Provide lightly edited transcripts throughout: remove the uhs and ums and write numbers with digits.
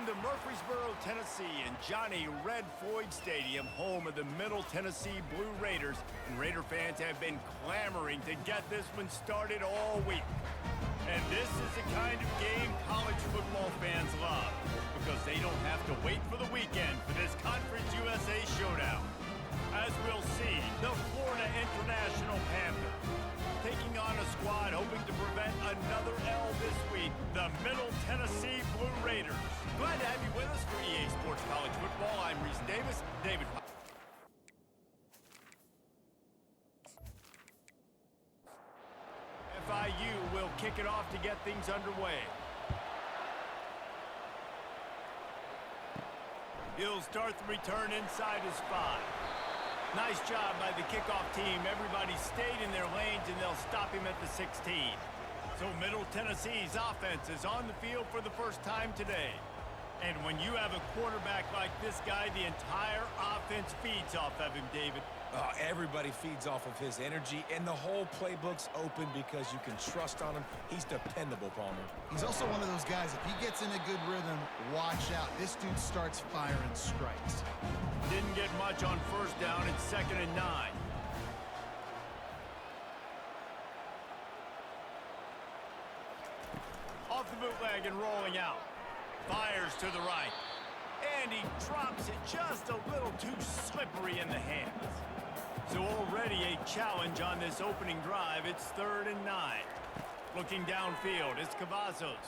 Welcome to Murfreesboro, Tennessee, and Johnny Red Floyd Stadium, home of the Middle Tennessee Blue Raiders. And Raider fans have been clamoring to get this one started all week. And this is the kind of game college football fans love, because they don't have to wait for the weekend for this Conference USA showdown. As we'll see, the Florida International Panthers taking on a squad hoping to prevent another L this week, the Middle Tennessee Blue Raiders. Glad to have you with us for EA Sports College Football. I'm Reese Davis. David. FIU will kick it off to get things underway. He'll start the return inside his 5. Nice job by the kickoff team. Everybody stayed in their lanes, and they'll stop him at the 16. So Middle Tennessee's offense is on the field for the first time today. And when you have a quarterback like this guy, the entire offense feeds off of him, David. Everybody feeds off of his energy, and the whole playbook's open because you can trust on him. He's dependable, Palmer. He's also one of those guys, if he gets in a good rhythm, watch out. This dude starts firing strikes. Didn't get much on first down. It's 2nd and 9. Off the bootleg and rolling out. Fires to the right. And he drops it just a little too slippery in the hands. So already a challenge on this opening drive. It's 3rd and 9. Looking downfield, it's Cavazos.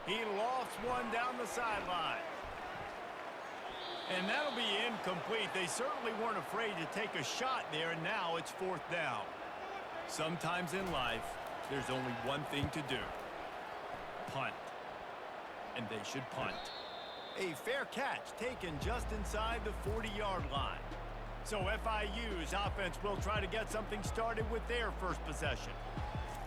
He lofts one down the sideline. And that'll be incomplete. They certainly weren't afraid to take a shot there, and now it's 4th down. Sometimes in life, there's only one thing to do. Punt. And they should punt. A fair catch taken just inside the 40-yard line. So FIU's offense will try to get something started with their first possession.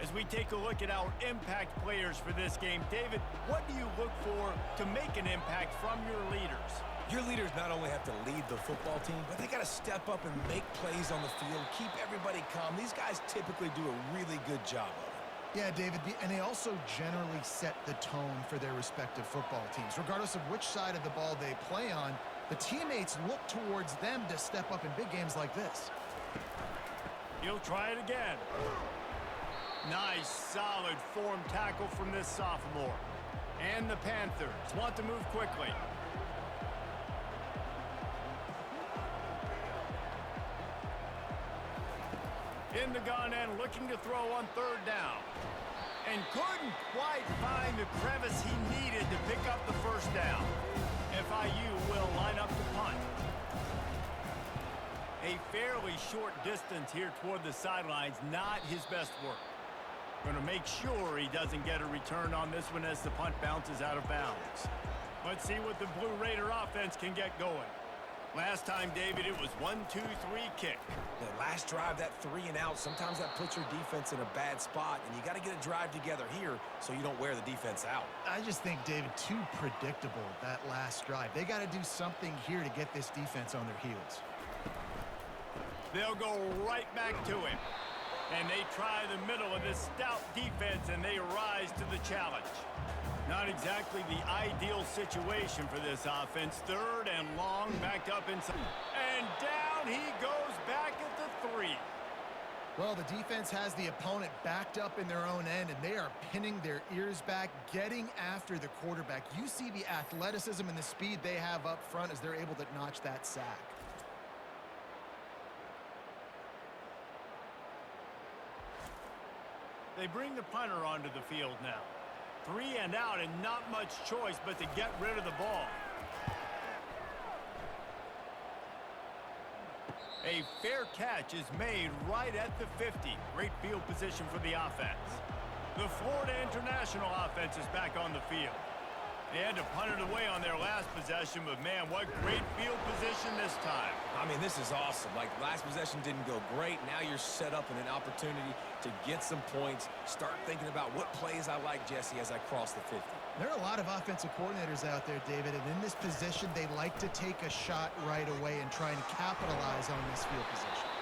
As we take a look at our impact players for this game, David, what do you look for to make an impact from your leaders? Your leaders not only have to lead the football team, but they got to step up and make plays on the field, keep everybody calm. These guys typically do a really good job of it. Yeah, David, and they also generally set the tone for their respective football teams. Regardless of which side of the ball they play on, the teammates look towards them to step up in big games like this. He'll try it again. Nice, solid form tackle from this sophomore. And the Panthers want to move quickly. In the gun and looking to throw on 3rd down. And couldn't quite find the crevice he needed to pick up the first down. FIU will line up to punt. A fairly short distance here toward the sidelines, not his best work. Going to make sure he doesn't get a return on this one as the punt bounces out of bounds. Let's see what the Blue Raider offense can get going. Last time, David, it was 1-2-3 kick. The last drive, that 3 and out, sometimes that puts your defense in a bad spot, and you got to get a drive together here so you don't wear the defense out. I just think, David, too predictable, that last drive. They got to do something here to get this defense on their heels. They'll go right back to him. And they try the middle of this stout defense, and they rise to the challenge. Not exactly the ideal situation for this offense. 3rd and long, backed up inside. And down he goes back at the 3. Well, the defense has the opponent backed up in their own end, and they are pinning their ears back, getting after the quarterback. You see the athleticism and the speed they have up front as they're able to notch that sack. They bring the punter onto the field now. 3 and out, and not much choice but to get rid of the ball. A fair catch is made right at the 50. Great field position for the offense. The Florida International offense is back on the field. They had to punt it away on their last possession, but man, what great field position this time. I mean, this is awesome. Like, last possession didn't go great. Now you're set up in an opportunity to get some points. Start thinking about what plays I like, Jesse, as I cross the 50. There are a lot of offensive coordinators out there, David, and in this position, they like to take a shot right away and try and capitalize on this field position.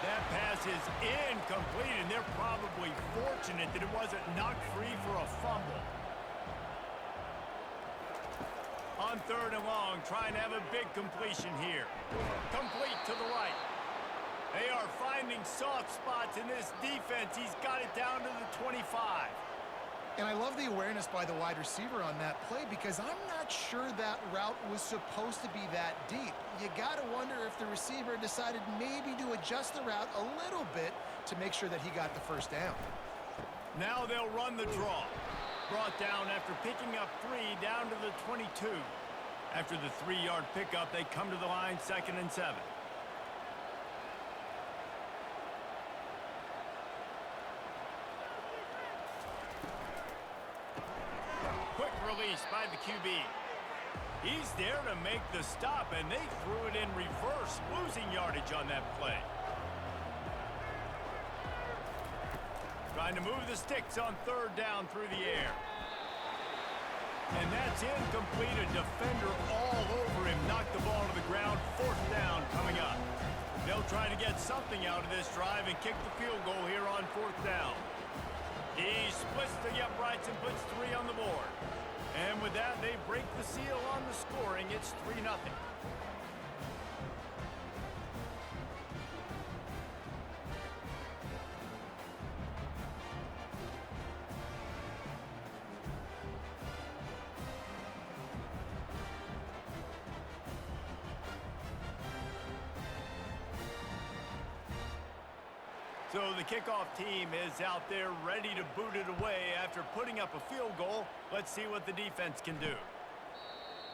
That pass is incomplete, and they're probably fortunate that it wasn't knocked free for a fumble. On 3rd and long, trying to have a big completion here. Complete to the right. They are finding soft spots in this defense. He's got it down to the 25. And I love the awareness by the wide receiver on that play because I'm not sure that route was supposed to be that deep. You got to wonder if the receiver decided maybe to adjust the route a little bit to make sure that he got the first down. Now they'll run the draw. Brought down after picking up 3 down to the 22. After the 3-yard pickup, they come to the line 2nd and 7. Quick release by the QB. He's there to make the stop, and they threw it in reverse, losing yardage on that play. Trying to move the sticks on 3rd down through the air. And that's incomplete. A defender all over him. Knocked the ball to the ground. 4th down coming up. They'll try to get something out of this drive and kick the field goal here on 4th down. He splits the uprights and puts 3 on the board. And with that, they break the seal on the scoring. It's 3-0. So the kickoff team is out there ready to boot it away after putting up a field goal. Let's see what the defense can do.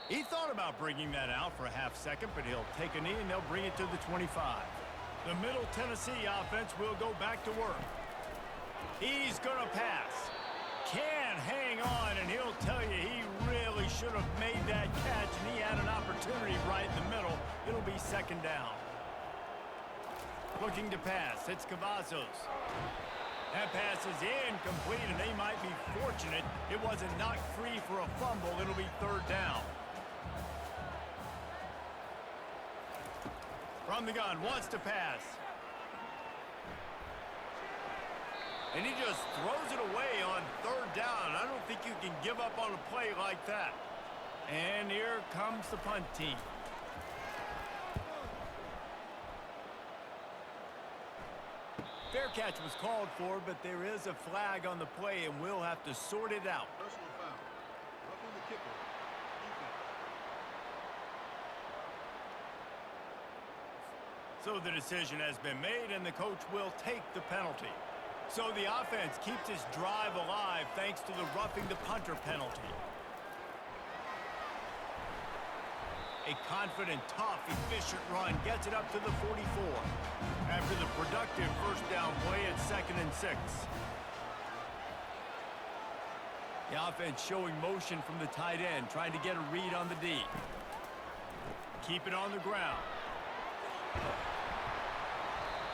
He thought about bringing that out for a half second, but he'll take a knee and they'll bring it to the 25. The Middle Tennessee offense will go back to work. He's going to pass. Can hang on, and he'll tell you he really should have made that catch, and he had an opportunity right in the middle. It'll be 2nd down. Looking to pass. It's Cavazos. That pass is incomplete, and they might be fortunate it wasn't knocked free for a fumble. It'll be 3rd down. From the gun, wants to pass. And he just throws it away on 3rd down. I don't think you can give up on a play like that. And here comes the punt team. Fair catch was called for, but there is a flag on the play, and we'll have to sort it out. Personal foul. Roughing the kicker. Defense. So the decision has been made, and the coach will take the penalty. So the offense keeps its drive alive thanks to the roughing the punter penalty. A confident, tough, efficient run gets it up to the 44. After the productive 1st down play, it's 2nd and 6. The offense showing motion from the tight end, trying to get a read on the D. Keep it on the ground.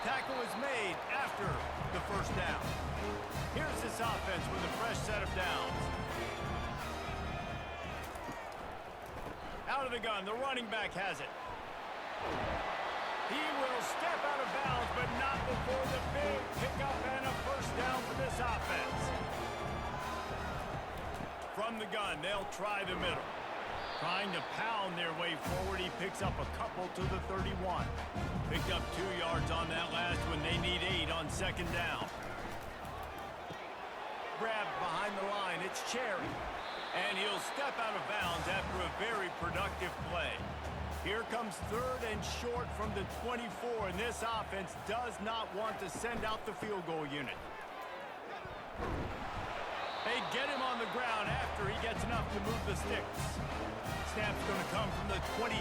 Tackle is made after the 1st down. Here's this offense with a fresh set of downs. Out of the gun, the running back has it. He will step out of bounds, but not before the big pickup and a 1st down for this offense. From the gun, they'll try the middle. Trying to pound their way forward, he picks up a couple to the 31. Picked up 2 yards on that last one. They need 8 on 2nd down. Grabbed behind the line, it's Cherry. And he'll step out of bounds after a very productive play. Here comes 3rd and short from the 24, and this offense does not want to send out the field goal unit. They get him on the ground after he gets enough to move the sticks. Snap's going to come from the 23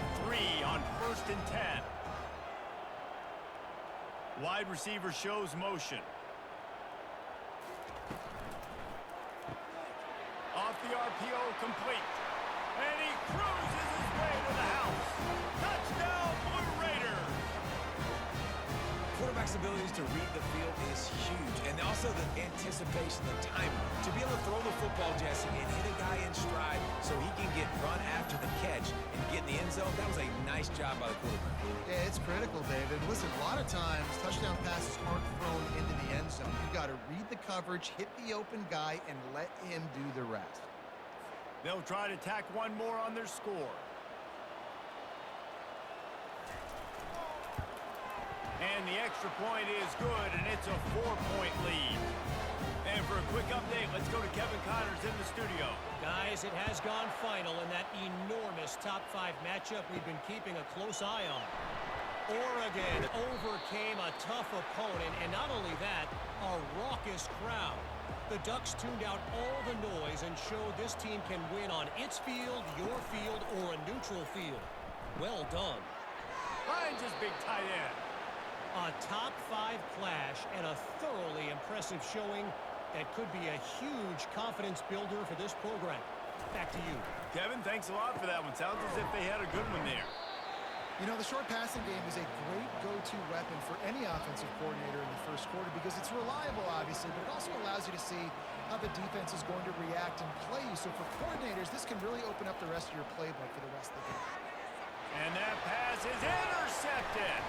on 1st and 10. Wide receiver shows motion. Off the RPO, complete. And he cruises his way to the house. Touchdown, Blue Raiders! Quarterback's abilities to read the field is huge. And also the anticipation, the timing. To be able to throw the football, Jesse, and hit a guy in stride so he can get run after the catch and get in the end zone, that was a nice job by the quarterback. Yeah, it's critical, David. Listen, a lot of times, touchdown passes aren't thrown into the end zone. You've got to read the coverage, hit the open guy, and let him do the rest. They'll try to tack one more on their score. And the extra point is good, and it's a 4-point lead. And for a quick update, let's go to Kevin Connors in the studio. Guys, it has gone final in that enormous top-5 matchup we've been keeping a close eye on. Oregon overcame a tough opponent, and not only that, a raucous crowd. The Ducks tuned out all the noise and showed this team can win on its field, your field, or a neutral field. Well done. Finds his big tight end. A top-5 clash and a thoroughly impressive showing that could be a huge confidence builder for this program. Back to you. Kevin, thanks a lot for that one. Sounds as if they had a good one there. You know, the short passing game is a great go-to weapon for any offensive coordinator in the first quarter because it's reliable, obviously, but it also allows you to see how the defense is going to react and play you. So for coordinators, this can really open up the rest of your playbook for the rest of the game. And that pass is intercepted.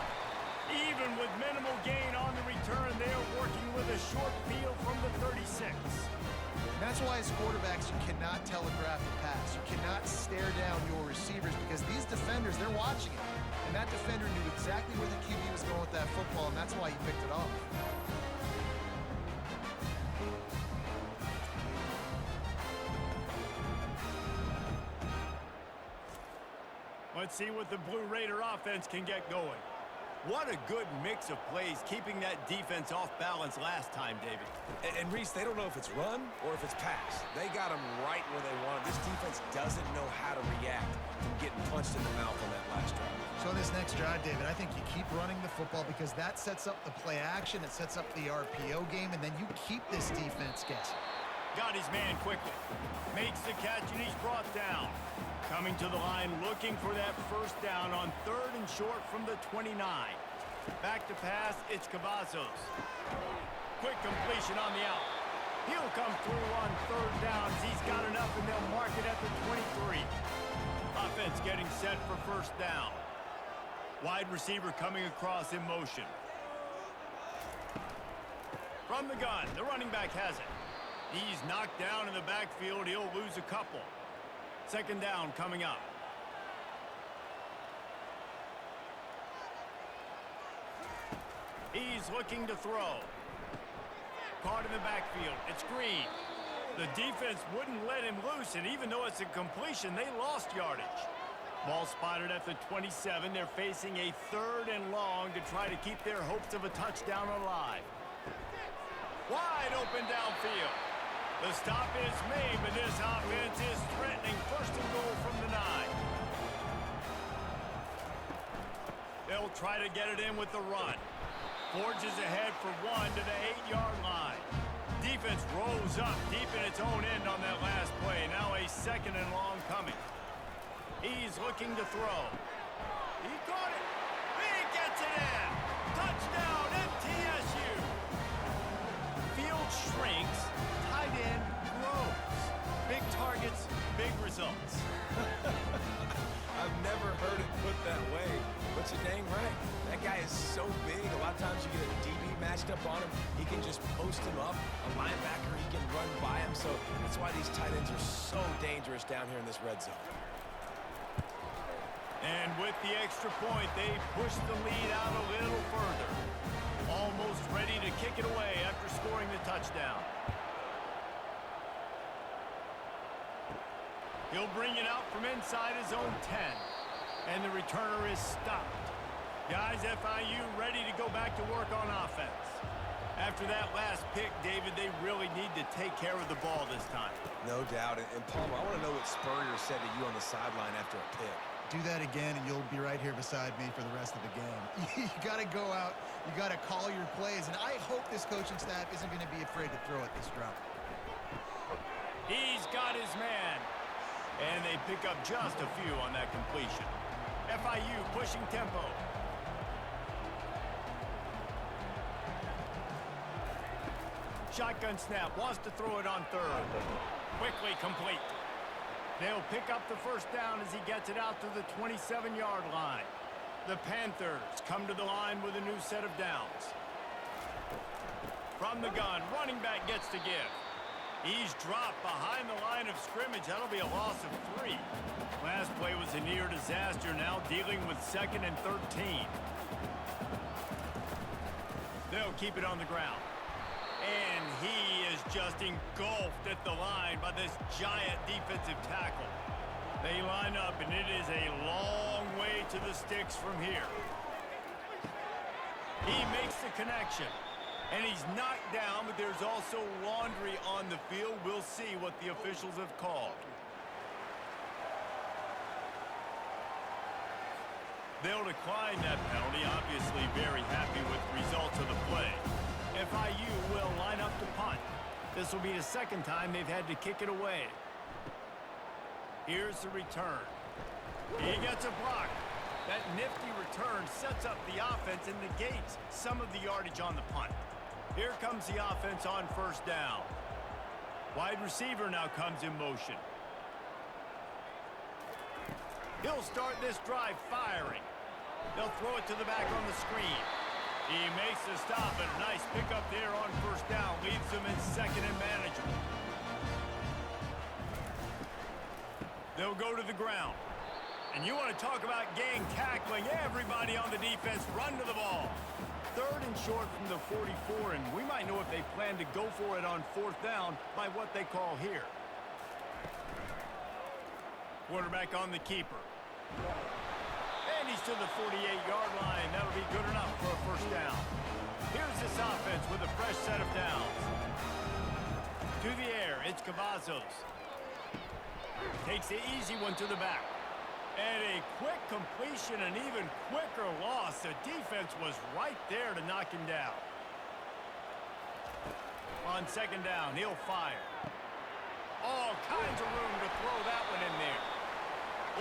Even with minimal gain on the return, they are working with a short field from the 36. And that's why as quarterbacks, you cannot telegraph the pass. You cannot stare down your receivers because these defenders, they're watching it. And that defender knew exactly where the QB was going with that football, and that's why he picked it off. Let's see what the Blue Raider offense can get going. What a good mix of plays, keeping that defense off balance last time, David. And Reese, they don't know if it's run or if it's pass. They got them right where they want them. This defense doesn't know how to react from getting punched in the mouth on that last drive. So on this next drive, David, I think you keep running the football because that sets up the play action, it sets up the RPO game, and then you keep this defense guessing. Got his man quickly. Makes the catch, and he's brought down. Coming to the line, looking for that first down on 3rd and short from the 29. Back to pass, it's Cavazos. Quick completion on the out. He'll come through on 3rd downs. He's got enough, and they'll mark it at the 23. Offense getting set for first down. Wide receiver coming across in motion. From the gun, the running back has it. He's knocked down in the backfield. He'll lose a couple. 2nd down coming up. He's looking to throw. Caught in the backfield. It's Green. The defense wouldn't let him loose, and even though it's a completion, they lost yardage. Ball spotted at the 27. They're facing a 3rd and long to try to keep their hopes of a touchdown alive. Wide open downfield. The stop is made, but this offense is threatening 1st and goal from the 9. They'll try to get it in with the run. Forges ahead for 1 to the 8-yard line. Defense rolls up deep in its own end on that last play. Now a 2nd and long coming. He's looking to throw. He caught it. He gets it in. Touchdown, MTSU. Field shrinks. Tight end grows. Big targets, big results. I've never heard it put that way, but you're dang right. That guy is so big. A lot of times you get a DB matched up on him. He can just post him up. A linebacker, he can run by him. So that's why these tight ends are so dangerous down here in this red zone. And with the extra point, they push the lead out a little further. Almost ready to kick it away after scoring the touchdown. He'll bring it out from inside his own 10. And the returner is stopped. Guys, FIU ready to go back to work on offense. After that last pick, David, they really need to take care of the ball this time. No doubt. And Palmer, I want to know what Spurrier said to you on the sideline after a pick. Do that again, and you'll be right here beside me for the rest of the game. You got to go out. You got to call your plays, and I hope this coaching staff isn't going to be afraid to throw at this drop. He's got his man. And they pick up just a few on that completion. FIU pushing tempo. Shotgun snap, wants to throw it on 3rd. Quickly complete. They'll pick up the first down as he gets it out to the 27-yard line. The Panthers come to the line with a new set of downs. From the gun, running back gets to give. He's dropped behind the line of scrimmage. That'll be a loss of 3. Last play was a near disaster, now dealing with 2nd and 13. They'll keep it on the ground. And he is just engulfed at the line by this giant defensive tackle. They line up, and it is a long way to the sticks from here. He makes the connection. And he's knocked down, but there's also laundry on the field. We'll see what the officials have called. They'll decline that penalty, obviously very happy with the results of the play. FIU will line up to punt. This will be the 2nd time they've had to kick it away. Here's the return. He gets a block. That nifty return sets up the offense and negates some of the yardage on the punt. Here comes the offense on 1st down. Wide receiver now comes in motion. He'll start this drive firing. They'll throw it to the back on the screen. He makes the stop, and a nice pickup there on 1st down. Leaves them in 2nd and manageable. They'll go to the ground. And you want to talk about gang tackling. Everybody on the defense run to the ball. 3rd and short from the 44, and we might know if they plan to go for it on 4th down by what they call here. Quarterback on the keeper. And he's to the 48-yard line. That'll be good enough for a 1st down. Here's this offense with a fresh set of downs. To the air, it's Cavazos. Takes the easy one to the back. And a quick completion, an even quicker loss. The defense was right there to knock him down. On 2nd down, he'll fire. All kinds of room to throw that one in there.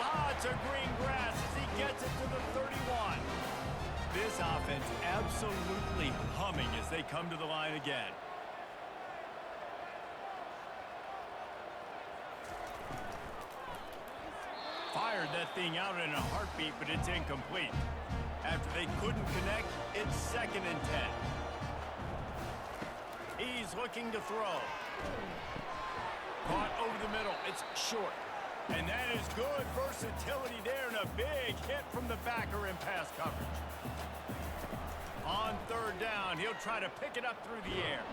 Lots of green grass as he gets it to the 31. This offense absolutely humming as they come to the line again. Fired that thing out in a heartbeat, but it's incomplete. After they couldn't connect, it's 2nd and 10. He's looking to throw. Caught over the middle. It's short. And that is good versatility there, and a big hit from the backer in pass coverage. On 3rd down, he'll try to pick it up through the air.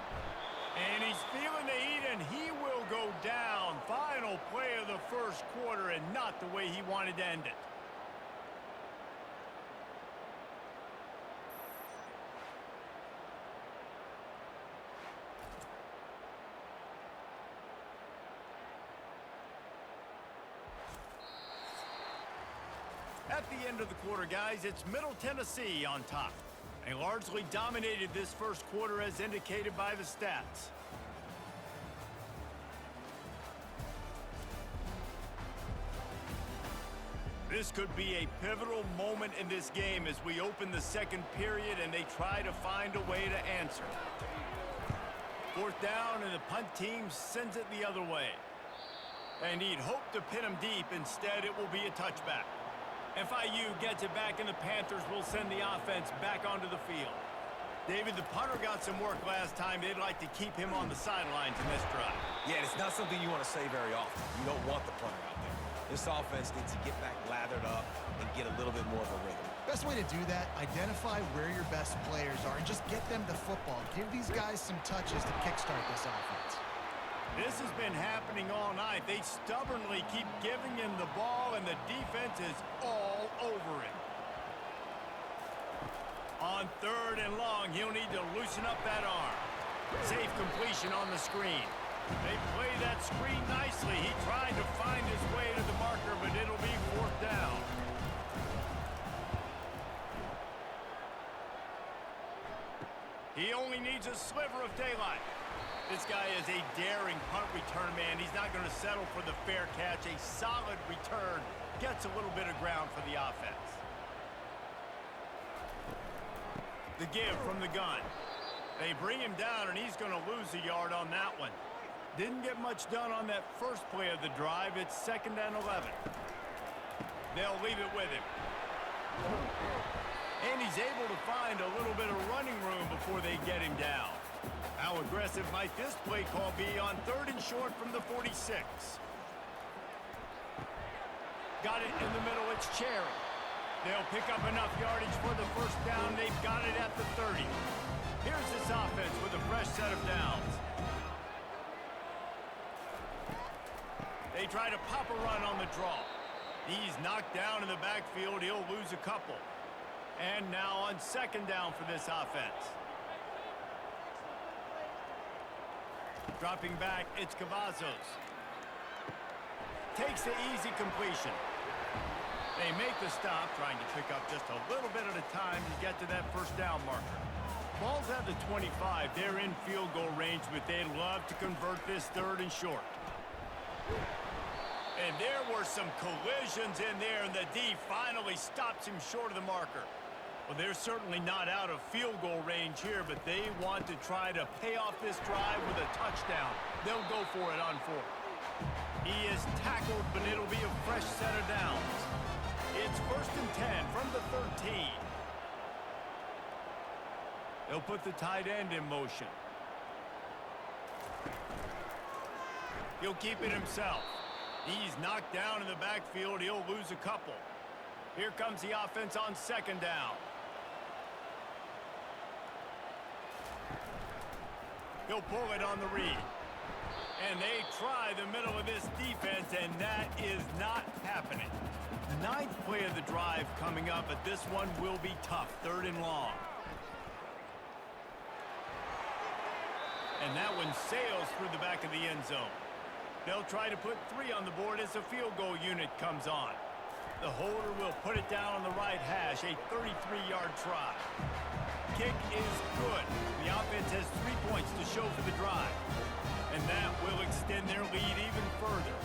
And he's feeling the heat, and he will go down. Final play of the 1st quarter, and not the way he wanted to end it. At the end of the quarter, guys, it's Middle Tennessee on top. They largely dominated this 1st quarter as indicated by the stats. This could be a pivotal moment in this game as we open the 2nd period and they try to find a way to answer. 4th down, and the punt team sends it the other way. And he'd hoped to pin him deep. Instead, it will be a touchback. FIU gets it back, and the Panthers will send the offense back onto the field. David, the punter got some work last time. They'd like to keep him on the sidelines in this drive. Yeah, it's not something you want to say very often. You don't want the punter out there. This offense needs to get back lathered up and get a little bit more of a rhythm. Best way to do that, identify where your best players are and just get them the football. Give these guys some touches to kickstart this offense. This has been happening all night. They stubbornly keep giving him the ball, and the defense is all over him. On 3rd and long, he'll need to loosen up that arm. Safe completion on the screen. They play that screen nicely. He tried to find his way to the marker, but it'll be 4th down. He only needs a sliver of daylight. This guy is a daring punt return man. He's not going to settle for the fair catch. A solid return gets a little bit of ground for the offense. The give from the gun. They bring him down, and he's going to lose a yard on that one. Didn't get much done on that first play of the drive. It's 2nd and 11. They'll leave it with him. And he's able to find a little bit of running room before they get him down. How aggressive might this play call be on 3rd and short from the 46? Got it in the middle, it's Cherry. They'll pick up enough yardage for the first down. They've got it at the 30. Here's this offense with a fresh set of downs. They try to pop a run on the draw. He's knocked down in the backfield. He'll lose a couple. And now on 2nd down for this offense. Dropping back, it's Cavazos. Takes the easy completion. They make the stop, trying to pick up just a little bit at a time to get to that first down marker. Ball's at the 25. They're in field goal range, but they'd love to convert this 3rd and short. And there were some collisions in there, and the D finally stops him short of the marker. Well, they're certainly not out of field goal range here, but they want to try to pay off this drive with a touchdown. They'll go for it on 4th. He is tackled, but it'll be a fresh set of downs. It's 1st and 10 from the 13. They'll put the tight end in motion. He'll keep it himself. He's knocked down in the backfield. He'll lose a couple. Here comes the offense on 2nd down. He'll pull it on the read. And they try the middle of this defense, and that is not happening. 9th play of the drive coming up, but this one will be tough. 3rd and long. And that one sails through the back of the end zone. They'll try to put 3 on the board as the field goal unit comes on. The holder will put it down on the right hash, a 33-yard try. Kick is good. The offense has 3 points to show for the drive. And that will extend their lead even further.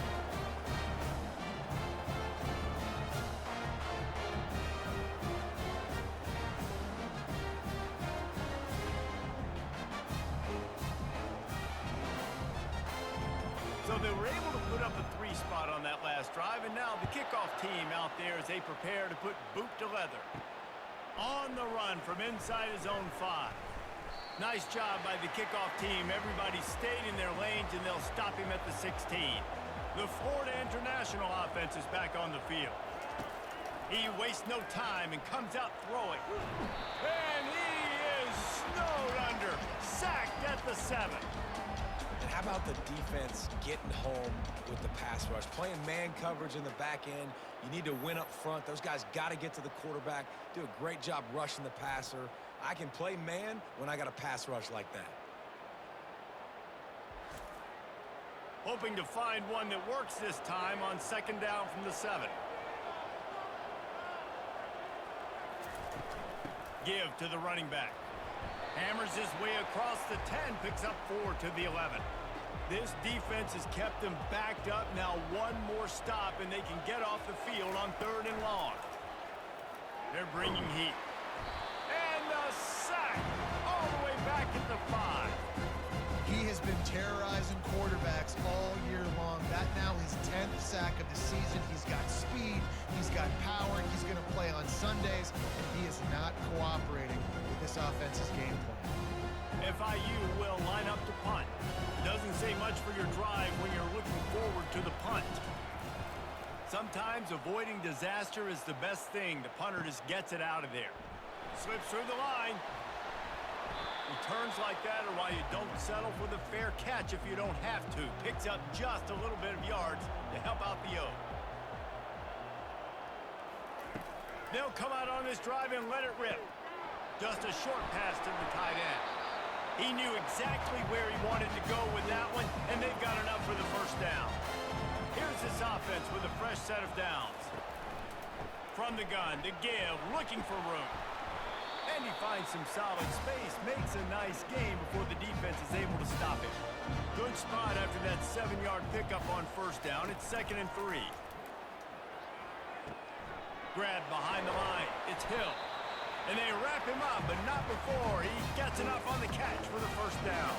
So they were able to put up a 3 spot on that last drive, and now the kickoff team out there as they prepare to put boot to leather. On the run from inside his own 5. Nice job by the kickoff team. Everybody stayed in their lanes, and they'll stop him at the 16. The Florida International offense is back on the field. He wastes no time and comes out throwing. And he is snowed under. Sacked at the 7. And how about the defense getting home with the pass rush? Playing man coverage in the back end. You need to win up front. Those guys got to get to the quarterback. Do a great job rushing the passer. I can play man when I got a pass rush like that. Hoping to find one that works this time on 2nd down from the 7. Give to the running back. Hammers his way across the 10, picks up 4 to the 11. This defense has kept them backed up. Now one more stop, and they can get off the field on 3rd and long. They're bringing heat. And a sack all the way back at the 5. He has been terrorizing quarterbacks all year long. That now his 10th sack of the season. He's got speed. He's got power. He's going to play on Sundays, and he is not cooperating with this offense's game plan. FIU will line up to punt. Doesn't say much for your drive when you're looking forward to the punt. Sometimes avoiding disaster is the best thing. The punter just gets it out of there. Slips through the line. Returns like that are why you don't settle for the fair catch if you don't have to. Picks up just a little bit of yards to help out the O. They'll come out on this drive and let it rip. Just a short pass to the tight end. He knew exactly where he wanted to go with that one, and they've got enough for the first down. Here's this offense with a fresh set of downs. From the gun, to give, looking for room. And he finds some solid space, makes a nice game before the defense is able to stop him. Good spot after that 7-yard pickup on first down. It's 2nd and 3. Grab behind the line. It's Hill. And they wrap him up, but not before he gets enough on the catch for the first down.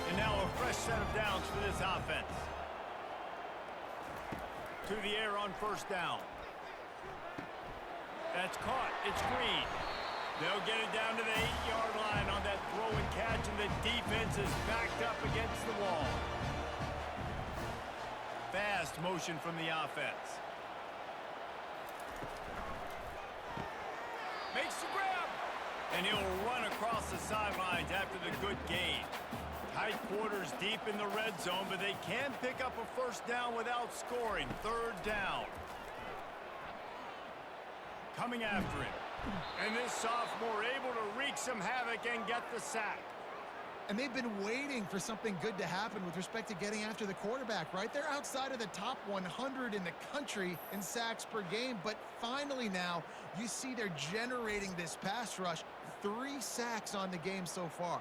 And now a fresh set of downs for this offense. To the air on first down. That's caught. It's Green. They'll get it down to the 8-yard line on that throw and catch, and the defense is backed up against the wall. Fast motion from the offense. Makes the grab. And he'll run across the sidelines after the good gain. Tight quarters deep in the red zone, but they can pick up a first down without scoring. Third down. Coming after him. And this sophomore able to wreak some havoc and get the sack. And they've been waiting for something good to happen with respect to getting after the quarterback, right? They're outside of the top 100 in the country in sacks per game, but finally now you see they're generating this pass rush. 3 sacks on the game so far.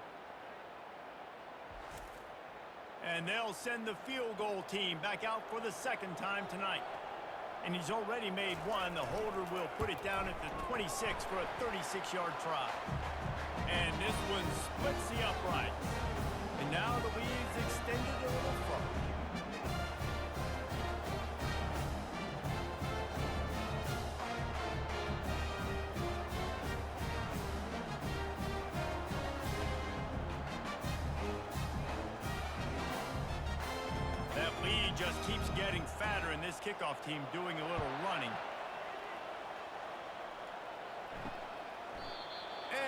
And they'll send the field goal team back out for the second time tonight. And he's already made one. The holder will put it down at the 26 for a 36-yard try. And this one splits the uprights. And now the lead's extended a little further. That lead just keeps getting fatter, and this kickoff team doing a little running.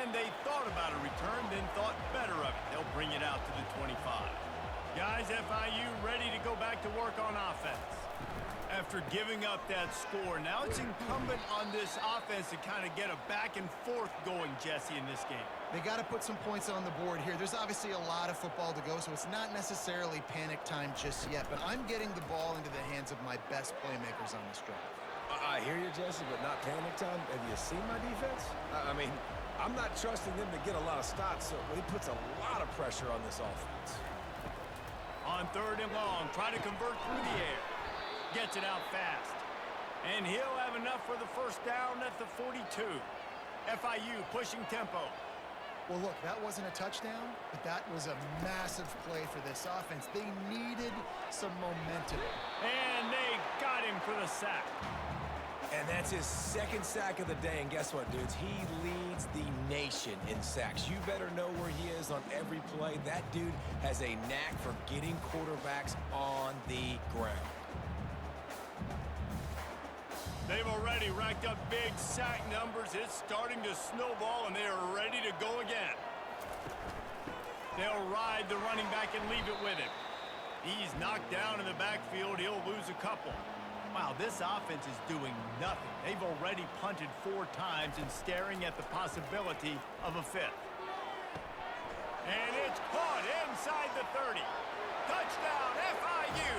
And they thought about a return, then thought better of it. They'll bring it out to the 25. Guys, FIU ready to go back to work on offense. After giving up that score, now it's incumbent on this offense to kind of get a back and forth going, Jesse, in this game. They got to put some points on the board here. There's obviously a lot of football to go, so it's not necessarily panic time just yet, but I'm getting the ball into the hands of my best playmakers on this drive. I hear you, Jesse, but not panic time. Have you seen my defense? I mean, I'm not trusting them to get a lot of stops, so it puts a lot of pressure on this offense. On third and long, try to convert through the air. Gets it out fast. And he'll have enough for the first down at the 42. FIU pushing tempo. Well, look, that wasn't a touchdown, but that was a massive play for this offense. They needed some momentum. And they got him for the sack. And that's his second sack of the day. And guess what, dudes? He leads the nation in sacks. You better know where he is on every play. That dude has a knack for getting quarterbacks on the ground. They've already racked up big sack numbers. It's starting to snowball, and they are ready to go again. They'll ride the running back and leave it with him. He's knocked down in the backfield. He'll lose a couple. Wow, this offense is doing nothing. They've already punted 4 times and staring at the possibility of a 5th. And it's caught inside the 30. Touchdown, FIU!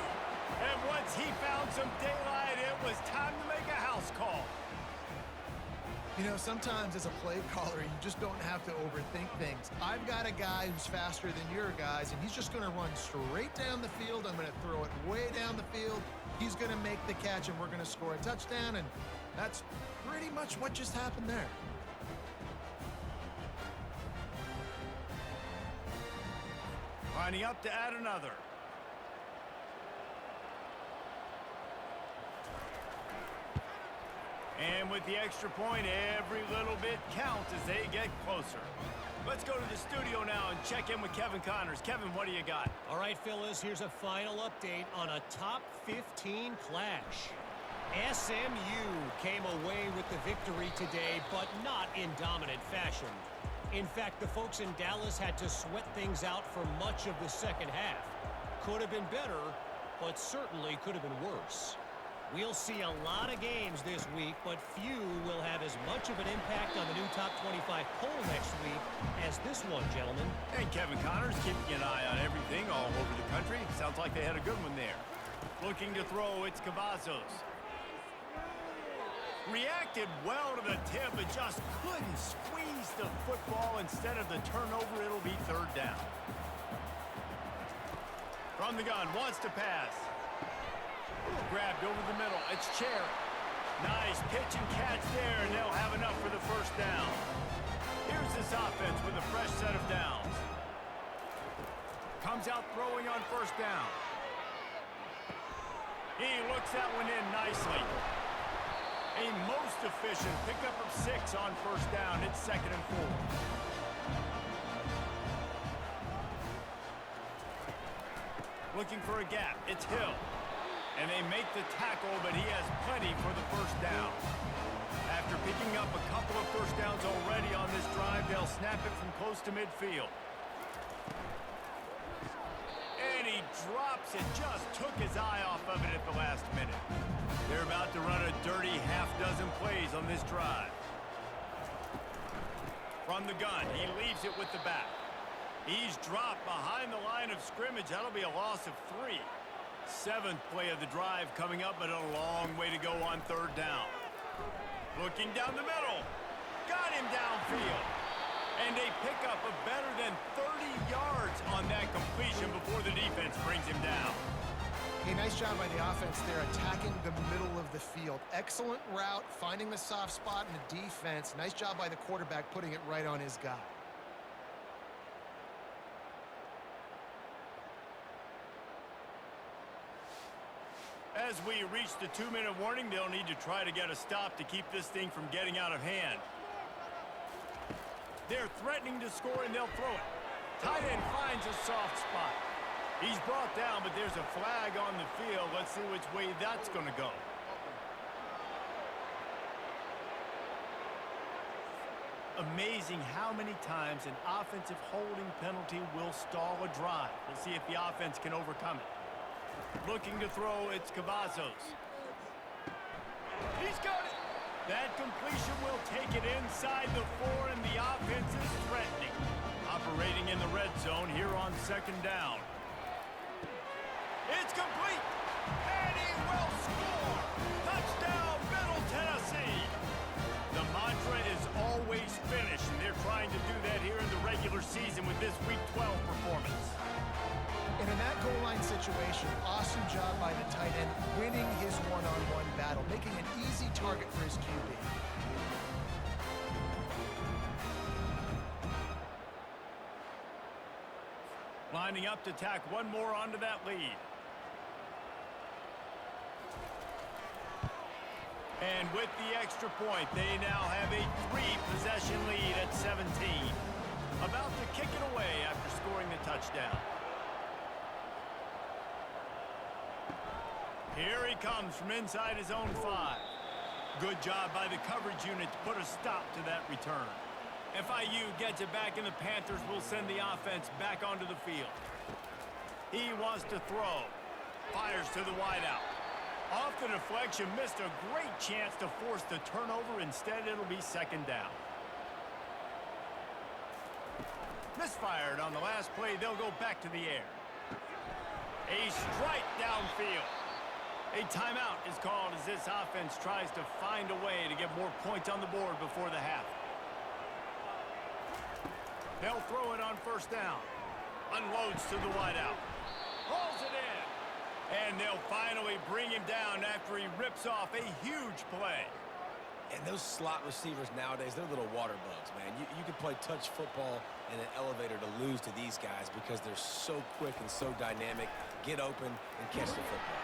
And once he found some daylight, it was time to make a house call. You know, sometimes as a play caller, you just don't have to overthink things. I've got a guy who's faster than your guys, and he's just going to run straight down the field. I'm going to throw it way down the field. He's going to make the catch, and we're going to score a touchdown, and that's pretty much what just happened there. Lining up to add another. And with the extra point, every little bit counts as they get closer. Let's go to the studio now and check in with Kevin Connors. Kevin, what do you got? All right, fellas, here's a final update on a top 15 clash. SMU came away with the victory today, but not in dominant fashion. In fact, the folks in Dallas had to sweat things out for much of the second half. Could have been better, but certainly could have been worse. We'll see a lot of games this week, but few will have as much of an impact on the new top 25 poll next week as this one, gentlemen. And Kevin Connors keeping an eye on everything all over the country. Sounds like they had a good one there. Looking to throw, it's Cavazos. Reacted well to the tip, but just couldn't squeeze the football. Instead of the turnover, it'll be third down. From the gun, wants to pass. Grabbed over the middle. It's Cherry. Nice pitch and catch there, and they'll have enough for the first down. Here's this offense with a fresh set of downs. Comes out throwing on first down. He looks that one in nicely. A most efficient. Pickup of 6 on first down. It's 2nd and 4. Looking for a gap. It's Hill. And they make the tackle, but he has plenty for the first down. After picking up a couple of first downs already on this drive, they'll snap it from close to midfield. And he drops it. Just took his eye off of it at the last minute. They're about to run a dirty half-dozen plays on this drive. From the gun, he leaves it with the back. He's dropped behind the line of scrimmage. That'll be a loss of 3. 7th play of the drive coming up, but a long way to go on third down. Looking down the middle. Got him downfield. And they pick up a better than 30 yards on that completion before the defense brings him down. Hey, nice job by the offense there, attacking the middle of the field. Excellent route, finding the soft spot in the defense. Nice job by the quarterback putting it right on his guy. As we reach the 2-minute warning, they'll need to try to get a stop to keep this thing from getting out of hand. They're threatening to score, and they'll throw it. Tight end finds a soft spot. He's brought down, but there's a flag on the field. Let's see which way that's going to go. Amazing how many times an offensive holding penalty will stall a drive. We'll see if the offense can overcome it. Looking to throw, it's Cavazos. He's got it. That completion will take it inside the 4, and the offense is threatening. Operating in the red zone here on 2nd down. It's complete, and he will score. Touchdown, Middle Tennessee. The mantra is always finish, and they're trying to do that here in the regular season with this Week 12 performance. And in that goal line situation, awesome job by the tight end, winning his one-on-one battle, making an easy target for his QB. Lining up to tack one more onto that lead. And with the extra point, they now have a 3-possession lead at 17. About to kick it away after scoring the touchdown. Here he comes from inside his own 5. Good job by the coverage unit to put a stop to that return. FIU gets it back, and the Panthers will send the offense back onto the field. He wants to throw. Fires to the wideout. Off the deflection, missed a great chance to force the turnover. Instead, it'll be 2nd down. Misfired on the last play. They'll go back to the air. A strike downfield. A timeout is called as this offense tries to find a way to get more points on the board before the half. They'll throw it on first down. Unloads to the wideout. Rolls it in. And they'll finally bring him down after he rips off a huge play. And those slot receivers nowadays, they're little water bugs, man. You can play touch football in an elevator to lose to these guys because they're so quick and so dynamic. Get open and catch the football.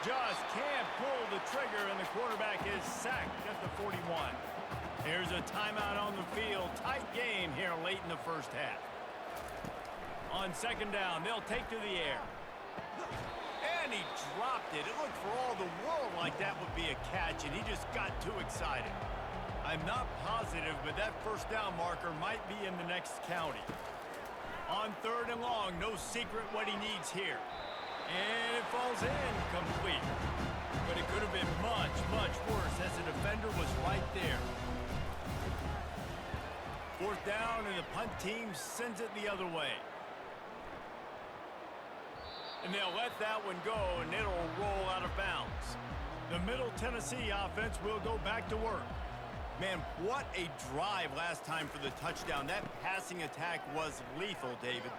Just can't pull the trigger, and the quarterback is sacked at the 41. Here's a timeout on the field. Tight game here late in the first half. On 2nd down, they'll take to the air. And he dropped it. It looked for all the world like that would be a catch, and he just got too excited. I'm not positive, but that first down marker might be in the next county. On 3rd and long, no secret what he needs here. And it falls in complete. But it could have been much, much worse as the defender was right there. 4th down, and the punt team sends it the other way. And they'll let that one go, and it'll roll out of bounds. The Middle Tennessee offense will go back to work. Man, what a drive last time for the touchdown. That passing attack was lethal, David.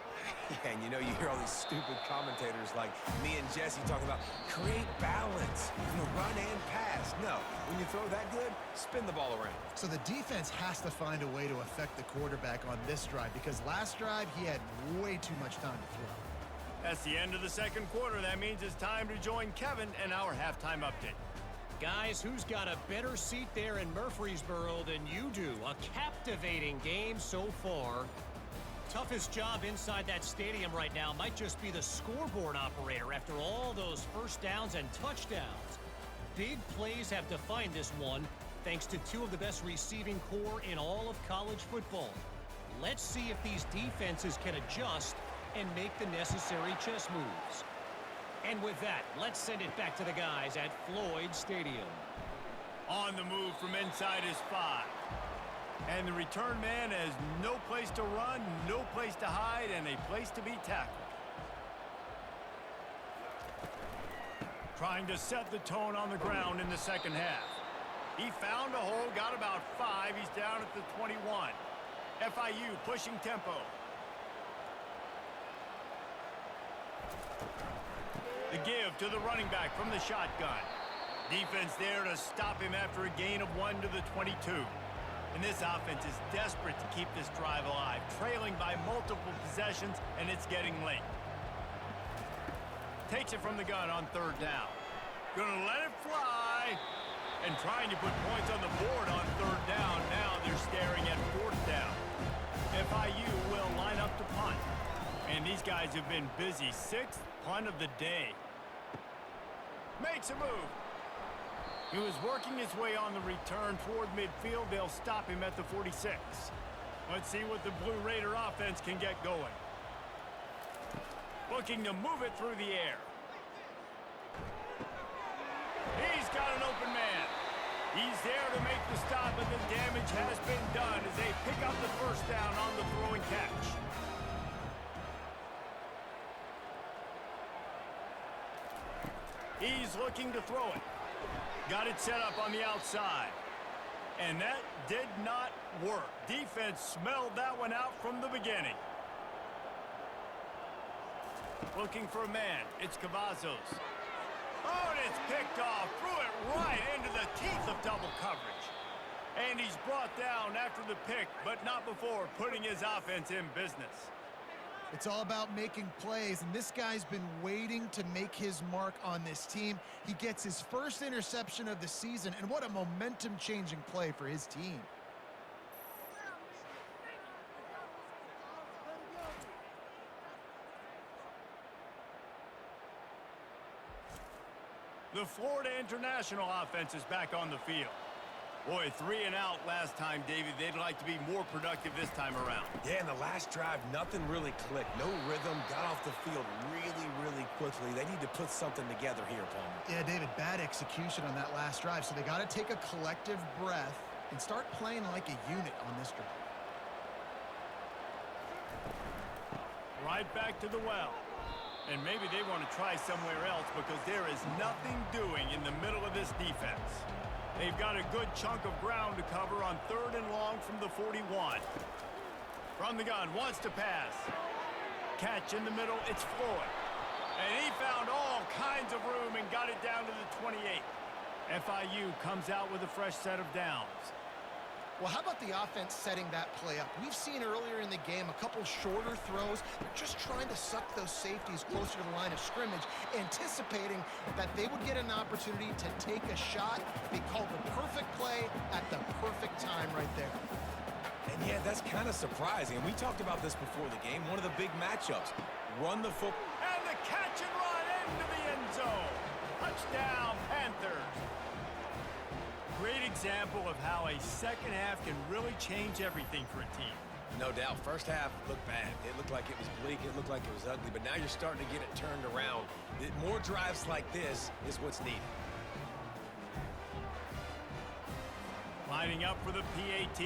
Yeah, and you hear all these stupid commentators like me and Jesse talking about create balance, run and pass. No, when you throw that good, spin the ball around. So the defense has to find a way to affect the quarterback on this drive because last drive he had way too much time to throw. That's the end of the 2nd quarter. That means it's time to join Kevin and our halftime update. Guys, who's got a better seat there in Murfreesboro than you do? A captivating game so far. Toughest job inside that stadium right now might just be the scoreboard operator after all those first downs and touchdowns. Big plays have defined this one, thanks to two of the best receiving core in all of college football. Let's see if these defenses can adjust and make the necessary chess moves. And with that, let's send it back to the guys at Floyd Stadium. On the move from inside his 5. And the return man has no place to run, no place to hide, and a place to be tackled. Trying to set the tone on the ground in the second half. He found a hole, got about 5. He's down at the 21. FIU pushing tempo. The give to the running back from the shotgun. Defense there to stop him after a gain of 1 to the 22. And this offense is desperate to keep this drive alive, trailing by multiple possessions, and it's getting late. Takes it from the gun on 3rd down. Gonna let it fly. And trying to put points on the board on 3rd down. Now they're staring at 4th down. FIU will line up to punt. And these guys have been busy. 6th punt of the day. Makes a move. He was working his way on the return toward midfield. They'll stop him at the 46. Let's see what the Blue Raider offense can get going. Looking to move it through the air. He's got an open man. He's there to make the stop, but the damage has been done as they pick up the 1st down on the throw and catch. He's looking to throw it. Got it set up on the outside. And that did not work. Defense smelled that one out from the beginning. Looking for a man. It's Cavazos. Oh, and it's picked off. Threw it right into the teeth of double coverage. And he's brought down after the pick, but not before putting his offense in business. It's all about making plays, and this guy's been waiting to make his mark on this team. He gets his first interception of the season, and what a momentum-changing play for his team. The Florida International offense is back on the field. Boy, 3 and out last time, David. They'd like to be more productive this time around. Yeah, in the last drive, nothing really clicked. No rhythm, got off the field really quickly. They need to put something together here, Palmer. Yeah, David, bad execution on that last drive, so they got to take a collective breath and start playing like a unit on this drive. Right back to the well. And maybe they want to try somewhere else because there is nothing doing in the middle of this defense. They've got a good chunk of ground to cover on 3rd and long from the 41. From the gun, wants to pass. Catch in the middle, it's Floyd. And he found all kinds of room and got it down to the 28. FIU comes out with a fresh set of downs. Well, how about the offense setting that play up? We've seen earlier in the game a couple shorter throws. They're just trying to suck those safeties closer to the line of scrimmage, anticipating that they would get an opportunity to take a shot. They called the perfect play at the perfect time right there. And yeah, that's kind of surprising. We talked about this before the game. One of the big matchups. Run the football. And the catch and run into the end zone. Touchdown, Panthers. Great example of how a second half can really change everything for a team. No doubt. First half looked bad. It looked like it was bleak. It looked like it was ugly. But now you're starting to get it turned around. More drives like this is what's needed. Lining up for the PAT.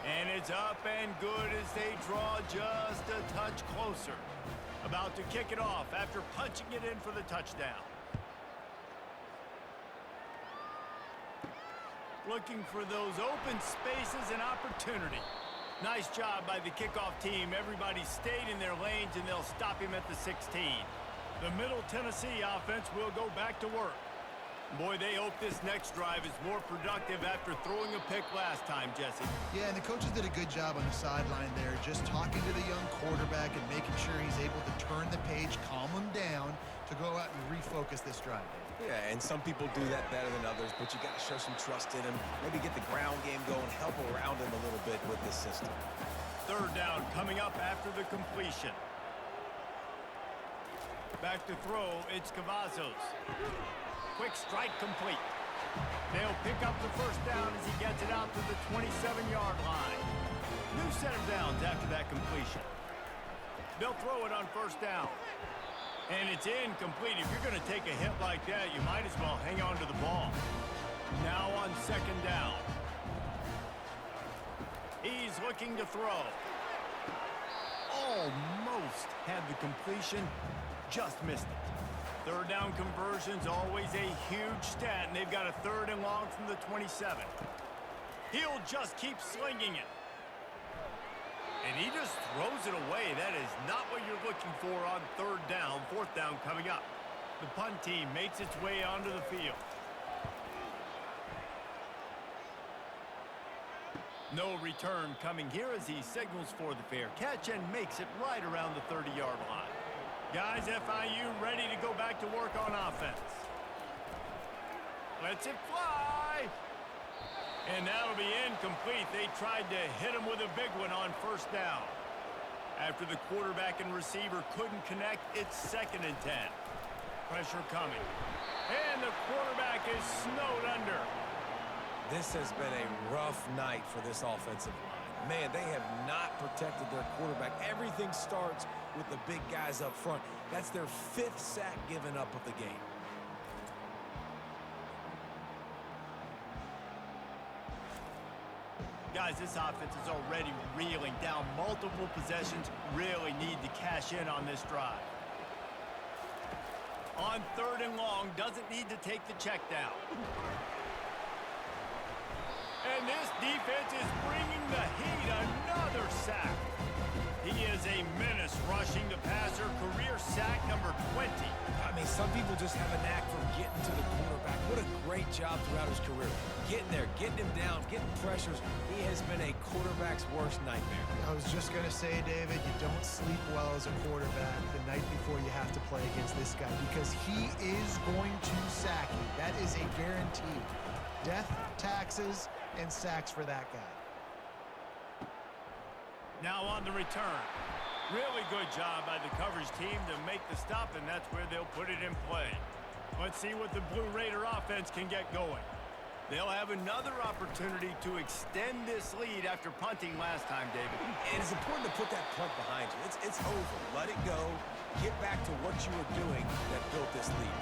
And it's up and good as they draw just a touch closer. About to kick it off after punching it in for the touchdown. Looking for those open spaces and opportunity. Nice job by the kickoff team. Everybody stayed in their lanes, and they'll stop him at the 16. The Middle Tennessee offense will go back to work. Boy, they hope this next drive is more productive after throwing a pick last time, Jesse. Yeah, and the coaches did a good job on the sideline there, just talking to the young quarterback and making sure he's able to turn the page, calm him down to go out and refocus this drive. Yeah, and some people do that better than others, but you got to show some trust in him. Maybe get the ground game going, help around him a little bit with this system. Third down coming up after the completion. Back to throw, it's Cavazos. Quick strike complete. They'll pick up the first down as he gets it out to the 27-yard line. New set of downs after that completion. They'll throw it on first down. And it's incomplete. If you're going to take a hit like that, you might as well hang on to the ball. Now on second down. He's looking to throw. Almost had the completion, just missed it. Third down conversion's always a huge stat, and they've got a 3rd and long from the 27. He'll just keep slinging it. And he just throws it away. That is not what you're looking for on 3rd down. 4th down coming up. The punt team makes its way onto the field. No return coming here as he signals for the fair catch and makes it right around the 30-yard line. Guys, FIU ready to go back to work on offense. Lets it fly. And that'll be incomplete. They tried to hit him with a big one on first down. After the quarterback and receiver couldn't connect, it's 2nd and 10. Pressure coming. And the quarterback is snowed under. This has been a rough night for this offensive line. Man, they have not protected their quarterback. Everything starts with the big guys up front. That's their 5th sack given up of the game. Guys, this offense is already reeling down multiple possessions. Really need to cash in on this drive. On 3rd and long, doesn't need to take the check down. And this defense is bringing the heat. Another sack. He is a menace rushing the passer. Career sack number 20. I mean, some people just have a knack for getting to the quarterback. What a great job throughout his career. Getting there, getting him down, getting pressures. He has been a quarterback's worst nightmare. I was just going to say, David, you don't sleep well as a quarterback the night before you have to play against this guy because he is going to sack you. That is a guarantee. Death, taxes, and sacks for that guy. Now on the return. Really good job by the coverage team to make the stop, and that's where they'll put it in play. Let's see what the Blue Raider offense can get going. They'll have another opportunity to extend this lead after punting last time, David. And it's important to put that punt behind you. It's over. Let it go. Get back to what you were doing that built this lead.